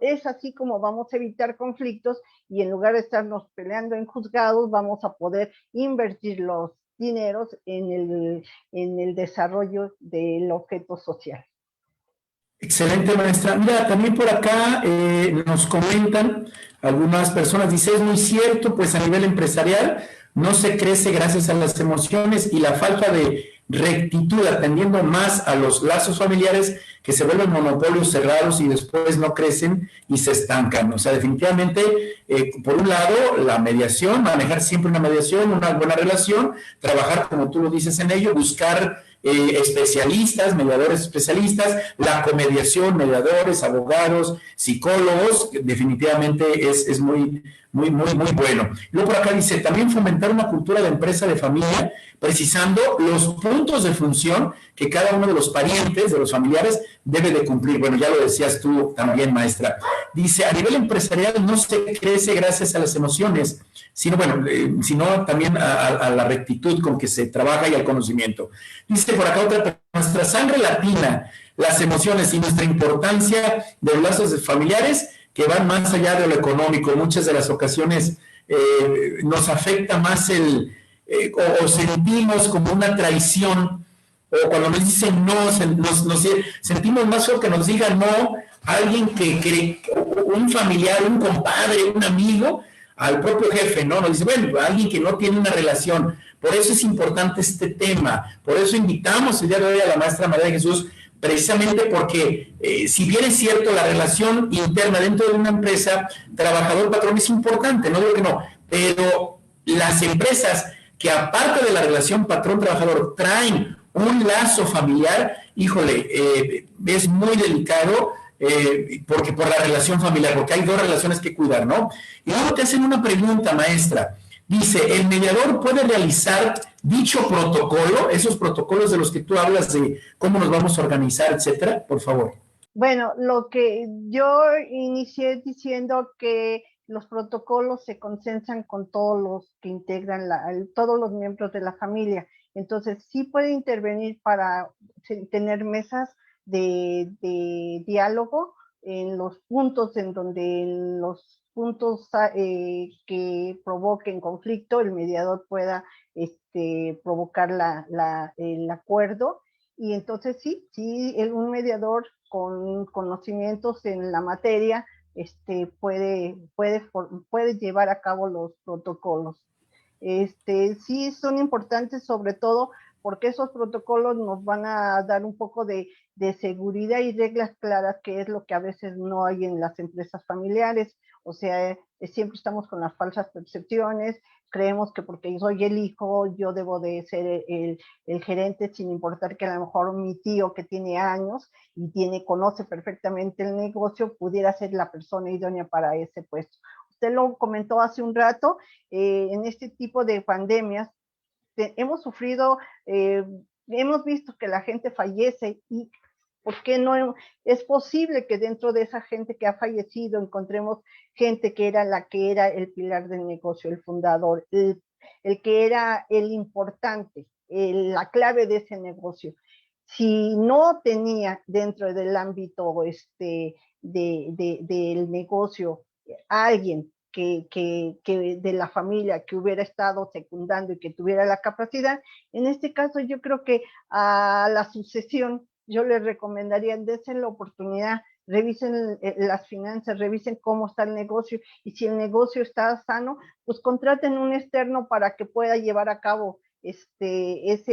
Es así como vamos a evitar conflictos, y en lugar de estarnos peleando en juzgados, vamos a poder invertir los dineros en el desarrollo del objeto social. Excelente, maestra. Mira, también por acá nos comentan algunas personas, dice, es muy cierto, pues a nivel empresarial no se crece gracias a las emociones y la falta de rectitud, atendiendo más a los lazos familiares que se vuelven monopolios cerrados y después no crecen y se estancan. O sea, definitivamente, por un lado, la mediación, manejar siempre una mediación, una buena relación, trabajar como tú lo dices en ello, buscar especialistas, mediadores especialistas, la comediación, mediadores, abogados, psicólogos, definitivamente es muy bueno. Luego por acá dice, también fomentar una cultura de empresa de familia, precisando los puntos de función que cada uno de los parientes, de los familiares, debe de cumplir. Bueno, ya lo decías tú también, maestra. Dice, a nivel empresarial no se crece gracias a las emociones, sino, bueno, sino también a la rectitud con que se trabaja y al conocimiento. Dice por acá otra, nuestra sangre latina, las emociones y nuestra importancia de los lazos familiares que van más allá de lo económico. Muchas de las ocasiones nos afecta más o sentimos como una traición, o cuando nos dicen no, nos sentimos más feo que nos digan no a alguien que un familiar, un compadre, un amigo, al propio jefe, ¿no? Nos dice, bueno, alguien que no tiene una relación. Por eso es importante este tema, por eso invitamos el día de hoy a la maestra María de Jesús, precisamente porque si bien es cierto la relación interna dentro de una empresa, trabajador-patrón es importante, no digo que no, pero las empresas que aparte de la relación patrón-trabajador traen un lazo familiar, híjole, es muy delicado, porque por la relación familiar, porque hay dos relaciones que cuidar, ¿no? Y luego te hacen una pregunta, maestra. Dice, ¿el mediador puede realizar dicho protocolo, esos protocolos de los que tú hablas de cómo nos vamos a organizar, etcétera? Por favor. Bueno, lo que yo inicié diciendo que los protocolos se consensan con todos los que integran, todos los miembros de la familia. Entonces, sí puede intervenir para tener mesas de diálogo en los puntos en donde los puntos que provoquen conflicto, el mediador pueda provocar el acuerdo. Y entonces sí, un mediador con conocimientos en la materia puede llevar a cabo los protocolos. Sí son importantes, sobre todo porque esos protocolos nos van a dar un poco de seguridad y reglas claras, que es lo que a veces no hay en las empresas familiares. O sea, siempre estamos con las falsas percepciones, creemos que porque yo soy el hijo, yo debo de ser el gerente, sin importar que a lo mejor mi tío, que tiene años y conoce perfectamente el negocio, pudiera ser la persona idónea para ese puesto. Usted lo comentó hace un rato, en este tipo de pandemias hemos sufrido, hemos visto que la gente fallece, y ¿por qué no es posible que dentro de esa gente que ha fallecido encontremos gente que era el pilar del negocio, el fundador, el que era el importante, la clave de ese negocio? Si no tenía dentro del ámbito del negocio alguien de la familia que hubiera estado secundando y que tuviera la capacidad, en este caso yo creo que a la sucesión yo les recomendaría, dense la oportunidad revisen las finanzas, revisen cómo está el negocio, y si el negocio está sano, pues contraten un externo para que pueda llevar a cabo esas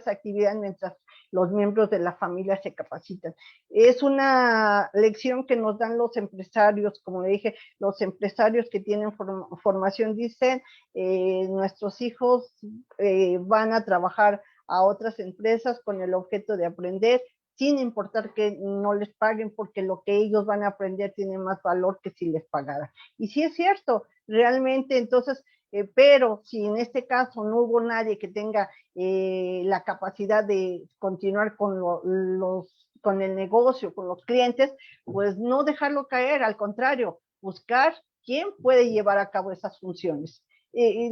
actividades mientras los miembros de la familia se capacitan. Es una lección que nos dan los empresarios, como le dije, los empresarios que tienen formación dicen, nuestros hijos van a trabajar a otras empresas con el objeto de aprender, sin importar que no les paguen, porque lo que ellos van a aprender tiene más valor que si les pagaran. Y sí es cierto, realmente, entonces, pero si en este caso no hubo nadie que tenga la capacidad de continuar con el negocio, con los clientes, pues no dejarlo caer, al contrario, buscar quién puede llevar a cabo esas funciones.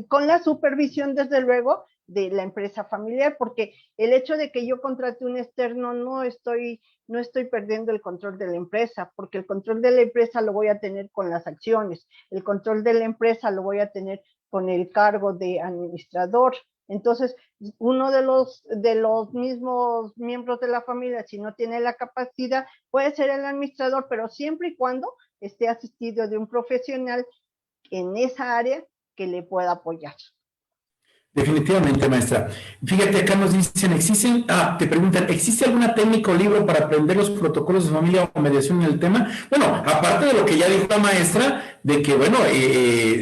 Con la supervisión, desde luego, de la empresa familiar, porque el hecho de que yo contrate un externo, no estoy perdiendo el control de la empresa, porque el control de la empresa lo voy a tener con las acciones, el control de la empresa lo voy a tener con el cargo de administrador. Entonces, uno de los mismos miembros de la familia, si no tiene la capacidad, puede ser el administrador, pero siempre y cuando esté asistido de un profesional en esa área que le pueda apoyar. Definitivamente, maestra. Fíjate, acá nos dicen, te preguntan, ¿existe alguna técnica o libro para aprender los protocolos de familia o mediación en el tema? Bueno, aparte de lo que ya dijo la maestra, de que, bueno,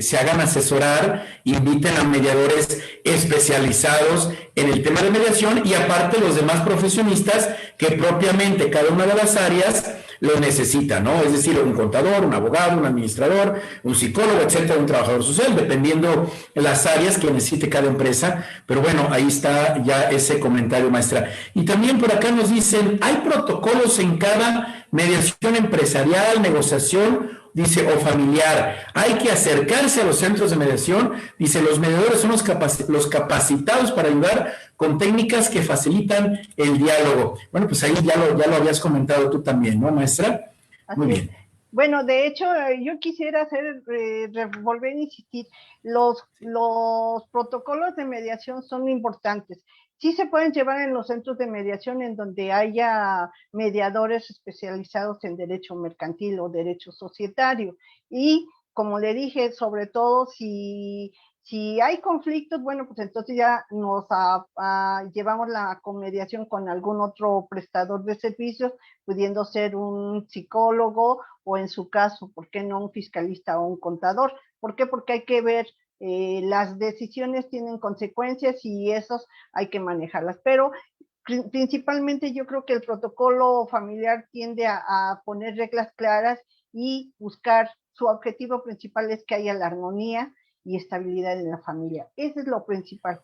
se hagan asesorar, inviten a mediadores especializados en el tema de mediación, y aparte los demás profesionistas que propiamente cada una de las áreas lo necesita, ¿no? Es decir, un contador, un abogado, un administrador, un psicólogo, etcétera, un trabajador social, dependiendo las áreas que necesite cada empresa. Pero bueno, ahí está ya ese comentario, maestra. Y también por acá nos dicen, ¿hay protocolos en cada mediación empresarial, negociación, dice, o familiar? Hay que acercarse a los centros de mediación. Dice, los mediadores son los capacitados para ayudar con técnicas que facilitan el diálogo. Bueno, pues ahí ya lo habías comentado tú también, ¿no, maestra? Así Muy es. bien. Bueno, de hecho, yo quisiera volver a insistir, los protocolos de mediación son importantes. Sí se pueden llevar en los centros de mediación en donde haya mediadores especializados en derecho mercantil o derecho societario. Y como le dije, sobre todo si hay conflictos, bueno, pues entonces ya nos llevamos la comediación con algún otro prestador de servicios, pudiendo ser un psicólogo o, en su caso, ¿por qué no un fiscalista o un contador? ¿Por qué? Porque hay que ver, las decisiones tienen consecuencias y esos hay que manejarlas. Pero principalmente yo creo que el protocolo familiar tiende a poner reglas claras y buscar, su objetivo principal es que haya la armonía y estabilidad en la familia. Eso es lo principal.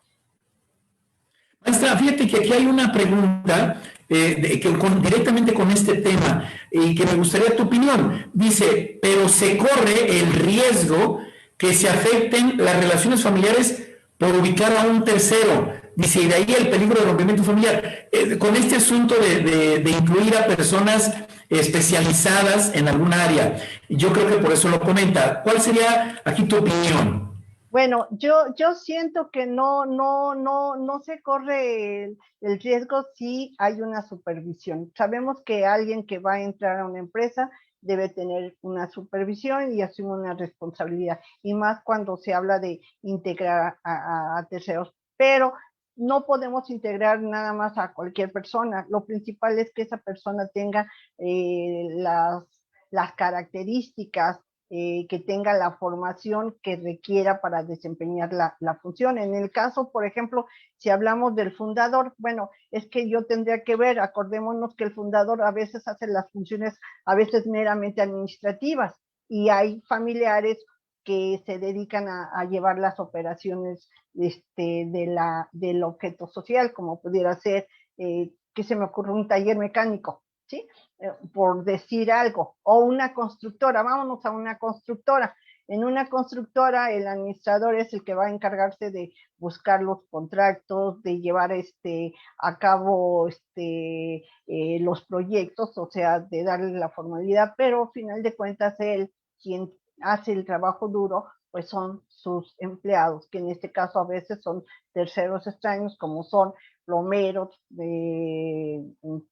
Maestra, fíjate que aquí hay una pregunta directamente con este tema y que me gustaría tu opinión. Dice, pero se corre el riesgo que se afecten las relaciones familiares por ubicar a un tercero. Dice, y de ahí el peligro de rompimiento familiar. Con este asunto de incluir a personas especializadas en algún área, yo creo que por eso lo comenta. ¿Cuál sería aquí tu opinión? Bueno, yo siento que no se corre el riesgo si hay una supervisión. Sabemos que alguien que va a entrar a una empresa debe tener una supervisión y asumir una responsabilidad, y más cuando se habla de integrar a terceros. Pero no podemos integrar nada más a cualquier persona. Lo principal es que esa persona tenga las características, que tenga la formación que requiera para desempeñar la función. En el caso, por ejemplo, si hablamos del fundador, bueno, es que yo tendría que ver, acordémonos que el fundador a veces hace las funciones, a veces meramente administrativas, y hay familiares que se dedican a llevar las operaciones del objeto social, como pudiera ser, que se me ocurre, un taller mecánico, ¿sí? Por decir algo, o una constructora, vámonos a una constructora. En una constructora el administrador es el que va a encargarse de buscar los contratos, de llevar a cabo los proyectos, o sea, de darle la formalidad, pero al final de cuentas él, quien hace el trabajo duro, pues son sus empleados, que en este caso a veces son terceros extraños, como son plomeros,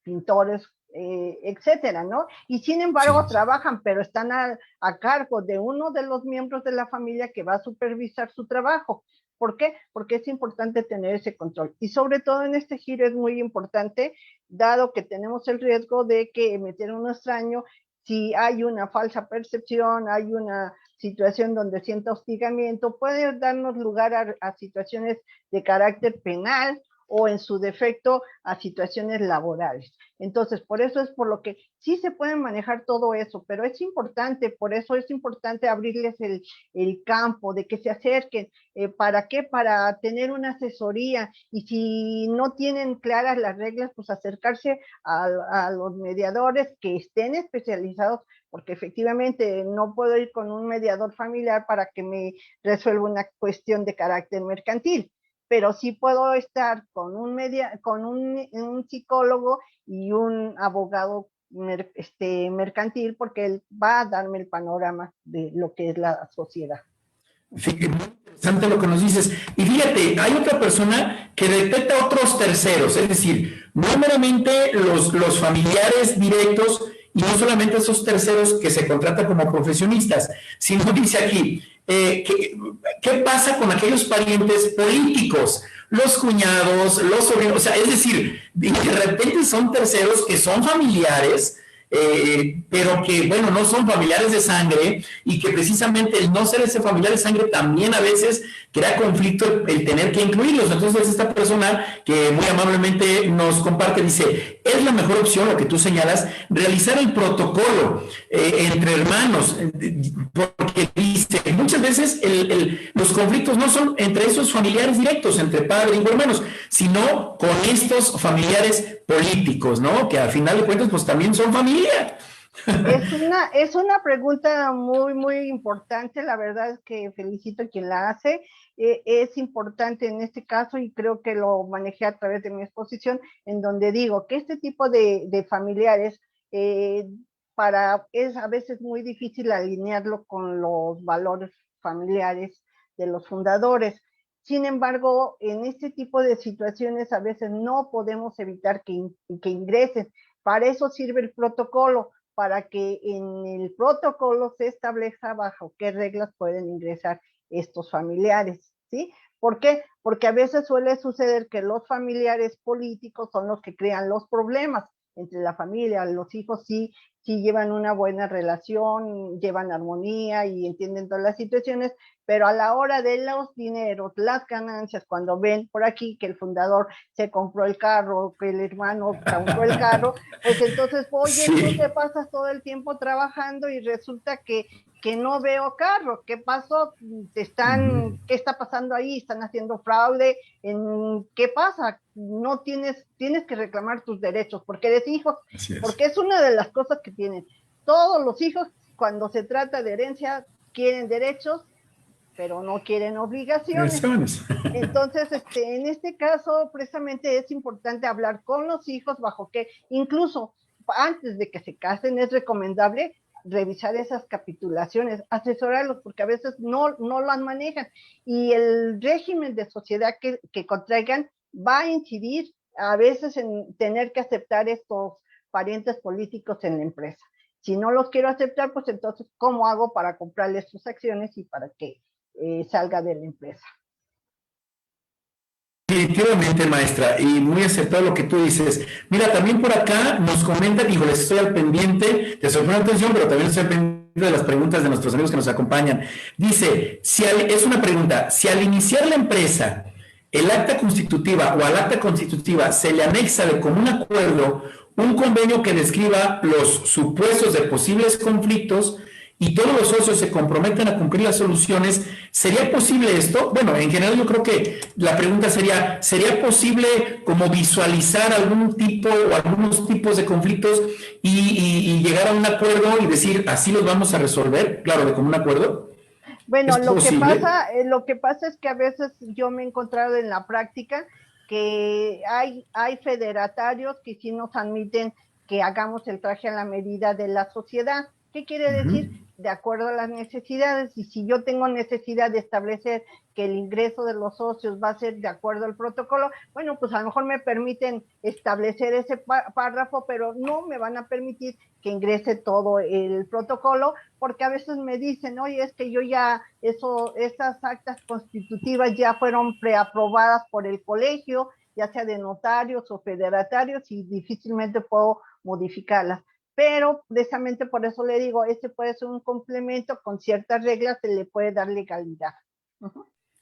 pintores, etcétera, ¿no? Y sin embargo trabajan, pero están a cargo de uno de los miembros de la familia que va a supervisar su trabajo. ¿Por qué? Porque es importante tener ese control. Y sobre todo en este giro es muy importante, dado que tenemos el riesgo de que meter un extraño, si hay una falsa percepción, hay una situación donde sienta hostigamiento, puede darnos lugar a situaciones de carácter penal o en su defecto a situaciones laborales. Entonces, por eso es por lo que sí se pueden manejar todo eso, pero es importante, por eso es importante abrirles el campo, de que se acerquen. ¿Para qué? Para tener una asesoría, y si no tienen claras las reglas, pues acercarse a los mediadores que estén especializados, porque efectivamente no puedo ir con un mediador familiar para que me resuelva una cuestión de carácter mercantil, pero sí puedo estar con un psicólogo y un abogado mercantil, porque él va a darme el panorama de lo que es la sociedad. Fíjate, muy interesante lo que nos dices. Y fíjate, hay otra persona que detecta otros terceros, es decir, no meramente los familiares directos y no solamente esos terceros que se contratan como profesionistas, sino dice aquí, ¿qué pasa con aquellos parientes políticos? Los cuñados, los sobrinos, o sea, es decir, de repente son terceros que son familiares, pero que, bueno, no son familiares de sangre, y que precisamente el no ser ese familiar de sangre también a veces crea conflicto el tener que incluirlos. Entonces esta persona que muy amablemente nos comparte dice, es la mejor opción, lo que tú señalas, realizar el protocolo entre hermanos, porque dice, muchas veces los conflictos no son entre esos familiares directos, entre padre y hermanos, sino con estos familiares políticos, ¿no? Que al final de cuentas pues también son familia. Es una pregunta muy, muy importante. La verdad es que felicito a quien la hace. Es importante en este caso, y creo que lo manejé a través de mi exposición, en donde digo que este tipo de familiares, es a veces muy difícil alinearlo con los valores familiares de los fundadores. Sin embargo, en este tipo de situaciones a veces no podemos evitar que ingresen. Para eso sirve el protocolo, para que en el protocolo se establezca bajo qué reglas pueden ingresar estos familiares, ¿sí? ¿Por qué? Porque a veces suele suceder que los familiares políticos son los que crean los problemas entre la familia. Los hijos sí llevan una buena relación, llevan armonía y entienden todas las situaciones, pero a la hora de los dineros, las ganancias, cuando ven por aquí que el fundador se compró el carro, que el hermano compró el carro, pues entonces, oye, sí, tú te pasas todo el tiempo trabajando y resulta que no veo carro. ¿Qué pasó? ¿Qué está pasando ahí? ¿Están haciendo fraude? ¿Qué pasa? No tienes que reclamar tus derechos porque eres hijo, porque es una de las cosas que tienen todos los hijos cuando se trata de herencia. Quieren derechos, pero no quieren obligaciones. Entonces, en este caso, precisamente es importante hablar con los hijos, bajo que incluso antes de que se casen es recomendable revisar esas capitulaciones, asesorarlos, porque a veces no las manejan, y el régimen de sociedad que contraigan va a incidir a veces en tener que aceptar estos parientes políticos en la empresa. Si no los quiero aceptar, pues entonces, ¿cómo hago para comprarles sus acciones y para que salga de la empresa? Definitivamente, maestra, y muy acertado lo que tú dices. Mira, también por acá nos comentan, híjole, estoy al pendiente, te sorprende la atención, pero también estoy al pendiente de las preguntas de nuestros amigos que nos acompañan. Dice, es una pregunta, si al iniciar la empresa, el acta constitutiva o al acta constitutiva se le anexa de común acuerdo un convenio que describa los supuestos de posibles conflictos y todos los socios se comprometen a cumplir las soluciones, ¿sería posible esto? Bueno, en general yo creo que la pregunta ¿sería posible como visualizar algún tipo o algunos tipos de conflictos y llegar a un acuerdo y decir, así los vamos a resolver? Claro, de común acuerdo. Bueno, lo que pasa es que a veces yo me he encontrado en la práctica que hay federatarios que sí nos admiten que hagamos el traje a la medida de la sociedad. ¿Qué quiere decir? de acuerdo a las necesidades, y si yo tengo necesidad de establecer que el ingreso de los socios va a ser de acuerdo al protocolo, bueno, pues a lo mejor me permiten establecer ese párrafo, pero no me van a permitir que ingrese todo el protocolo, porque a veces me dicen, oye, es que yo ya, esas actas constitutivas ya fueron preaprobadas por el colegio, ya sea de notarios o federatarios, y difícilmente puedo modificarlas. Pero precisamente por eso le digo, este puede ser un complemento, con ciertas reglas se le puede dar legalidad.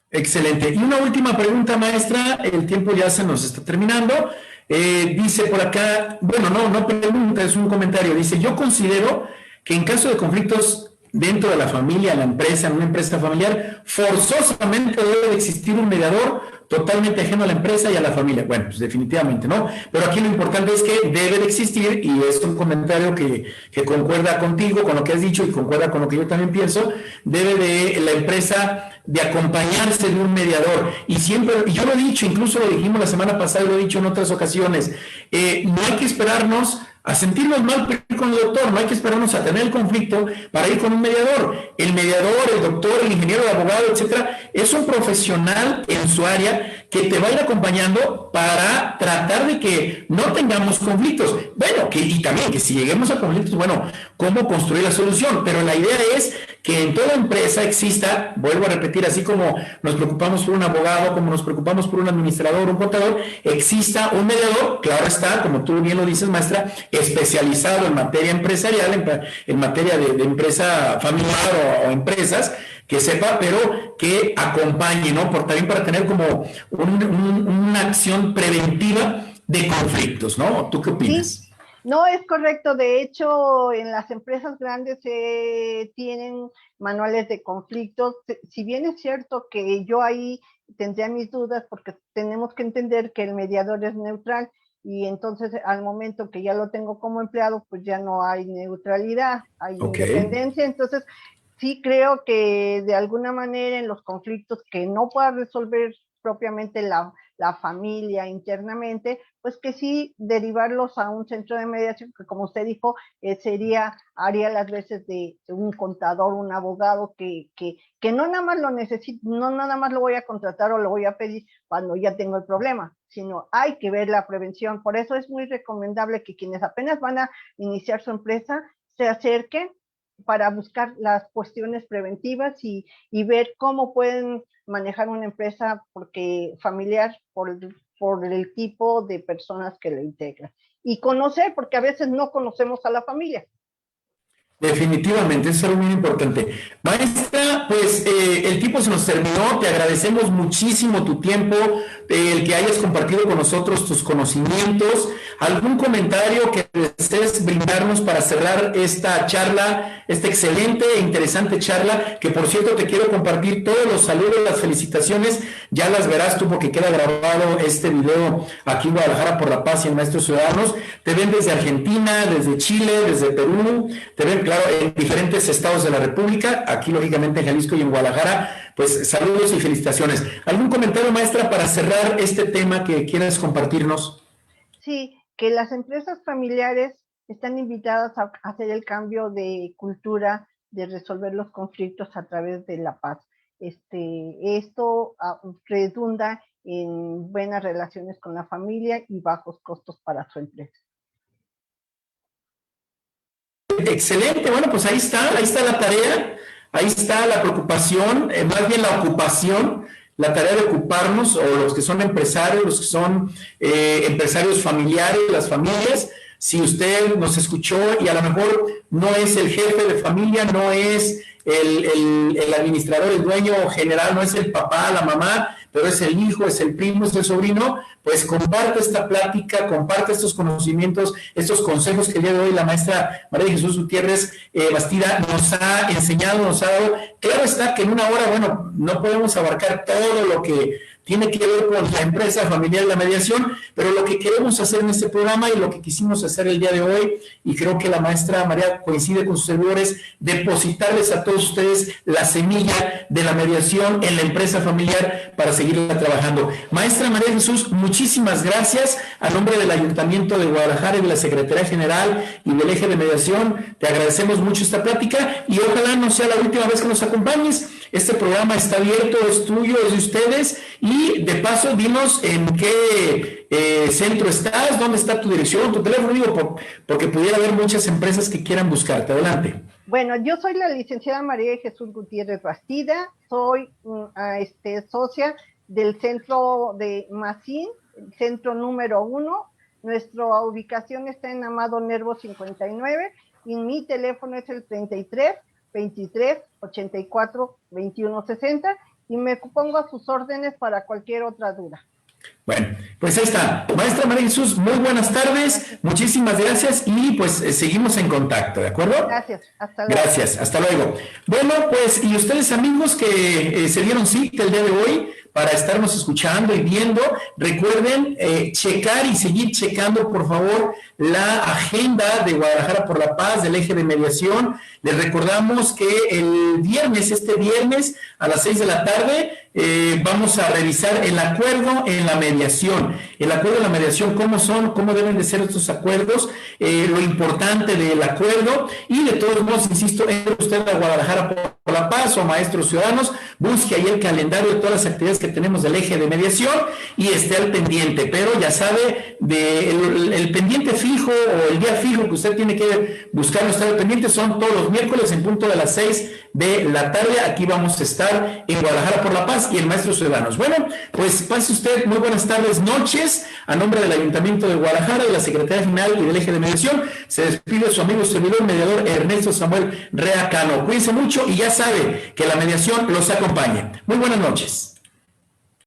Excelente. Y una última pregunta, maestra, el tiempo ya se nos está terminando. Dice por acá, bueno, no pregunta, es un comentario. Dice, yo considero que en caso de conflictos dentro de la familia, la empresa, en una empresa familiar, forzosamente debe de existir un mediador totalmente ajeno a la empresa y a la familia. Bueno, pues definitivamente no, pero aquí lo importante es que debe de existir, y es un comentario que concuerda contigo, con lo que has dicho, y concuerda con lo que yo también pienso, debe de la empresa de acompañarse de un mediador, y siempre, y yo lo he dicho, incluso lo dijimos la semana pasada y lo he dicho en otras ocasiones, no hay que esperarnos a sentirnos mal con el doctor, no hay que esperarnos a tener el conflicto para ir con un mediador. El mediador, el doctor, el ingeniero, el abogado, etcétera, es un profesional en su área que te va a ir acompañando para tratar de que no tengamos conflictos. Bueno, y también que si lleguemos a conflictos, bueno, cómo construir la solución, pero la idea es que en toda empresa exista, vuelvo a repetir, así como nos preocupamos por un abogado, como nos preocupamos por un administrador, un contador, exista un mediador, claro está, como tú bien lo dices, maestra, especializado en materia empresarial, en materia de empresa familiar o empresas, que sepa, pero que acompañe, ¿no? También para tener como una acción preventiva de conflictos, ¿no? ¿Tú qué opinas? Sí. No, es correcto. De hecho, en las empresas grandes tienen manuales de conflictos. Si bien es cierto que yo ahí tendría mis dudas, porque tenemos que entender que el mediador es neutral, y entonces al momento que ya lo tengo como empleado, pues ya no hay neutralidad, hay independencia. Entonces, sí creo que de alguna manera en los conflictos que no pueda resolver propiamente la familia internamente, pues que sí derivarlos a un centro de mediación, que como usted dijo, haría las veces de un contador, un abogado, que no nada más lo necesito, no nada más lo voy a contratar o lo voy a pedir cuando ya tengo el problema, sino hay que ver la prevención. Por eso es muy recomendable que quienes apenas van a iniciar su empresa se acerquen para buscar las cuestiones preventivas y ver cómo pueden manejar una empresa familiar por el tipo de personas que la integran. Y conocer, porque a veces no conocemos a la familia. Definitivamente, eso es algo muy importante. Maestra, pues el tiempo se nos terminó, te agradecemos muchísimo tu tiempo, el que hayas compartido con nosotros tus conocimientos. ¿Algún comentario que desees brindarnos para cerrar esta charla, esta excelente e interesante charla? Que por cierto te quiero compartir todos los saludos, las felicitaciones, ya las verás tú porque queda grabado este video aquí en Guadalajara por la Paz y en Maestros Ciudadanos. Te ven desde Argentina, desde Chile, desde Perú, te ven, claro, en diferentes estados de la República, aquí lógicamente en Jalisco y en Guadalajara. Pues saludos y felicitaciones. ¿Algún comentario, maestra, para cerrar este tema que quieras compartirnos? Sí, que las empresas familiares están invitadas a hacer el cambio de cultura, de resolver los conflictos a través de la paz. Esto redunda en buenas relaciones con la familia y bajos costos para su empresa. Excelente, bueno, pues ahí está la tarea, ahí está la preocupación, más bien la ocupación, la tarea de ocuparnos, o los que son empresarios, los que son empresarios familiares, las familias. Si usted nos escuchó y a lo mejor no es el jefe de familia, no es el administrador, el dueño general, no es el papá, la mamá, pero es el hijo, es el primo, es el sobrino, pues comparte esta plática, comparte estos conocimientos, estos consejos que el día de hoy la maestra María de Jesús Gutiérrez Bastida nos ha enseñado, nos ha dado. Claro está que en una hora, bueno, no podemos abarcar todo lo que tiene que ver con la empresa familiar y la mediación, pero lo que queremos hacer en este programa y lo que quisimos hacer el día de hoy, y creo que la maestra María coincide con sus servidores, depositarles a todos ustedes la semilla de la mediación en la empresa familiar para seguirla trabajando. Maestra María Jesús, muchísimas gracias. A nombre del Ayuntamiento de Guadalajara y de la Secretaría General y del Eje de Mediación, te agradecemos mucho esta plática y ojalá no sea la última vez que nos acompañes. Este programa está abierto, es tuyo, es de ustedes, y de paso dinos en qué centro estás, dónde está tu dirección, tu teléfono, digo, porque pudiera haber muchas empresas que quieran buscarte. Adelante. Bueno, yo soy la licenciada María Jesús Gutiérrez Bastida, soy socia del centro de Macín, el centro número 1. Nuestra ubicación está en Amado Nervo 59 y mi teléfono es el 33 23 84 21 60 y me pongo a sus órdenes para cualquier otra duda. Bueno, pues ahí está. Maestra María Jesús, muy buenas tardes, muchísimas gracias y pues seguimos en contacto, ¿de acuerdo? Gracias, hasta luego. Gracias, hasta luego. Bueno, pues y ustedes amigos que se dieron cita el día de hoy para estarnos escuchando y viendo, recuerden checar y seguir checando, por favor, la agenda de Guadalajara por la Paz, del Eje de Mediación. Les recordamos que este viernes a las 6 de la tarde, vamos a revisar el acuerdo en la mediación. El acuerdo en la mediación, cómo deben de ser estos acuerdos, lo importante del acuerdo, y de todos modos, insisto, entre usted a Guadalajara por la Paz o Maestros Ciudadanos, busque ahí el calendario de todas las actividades que tenemos del Eje de Mediación y esté al pendiente, pero ya sabe, el pendiente fijo o el día fijo que usted tiene que buscar estar al pendiente son todos los miércoles en punto de las 6 de la tarde. Aquí vamos a estar en Guadalajara por la Paz y en Maestros Ciudadanos. Bueno, pues pase usted muy buenas tardes, noches. A nombre del Ayuntamiento de Guadalajara, de la Secretaría General y del Eje de Mediación, se despide su amigo servidor mediador Ernesto Samuel Rea Cano. Cuídense mucho y ya sabe que la mediación los acompañe. Muy buenas noches.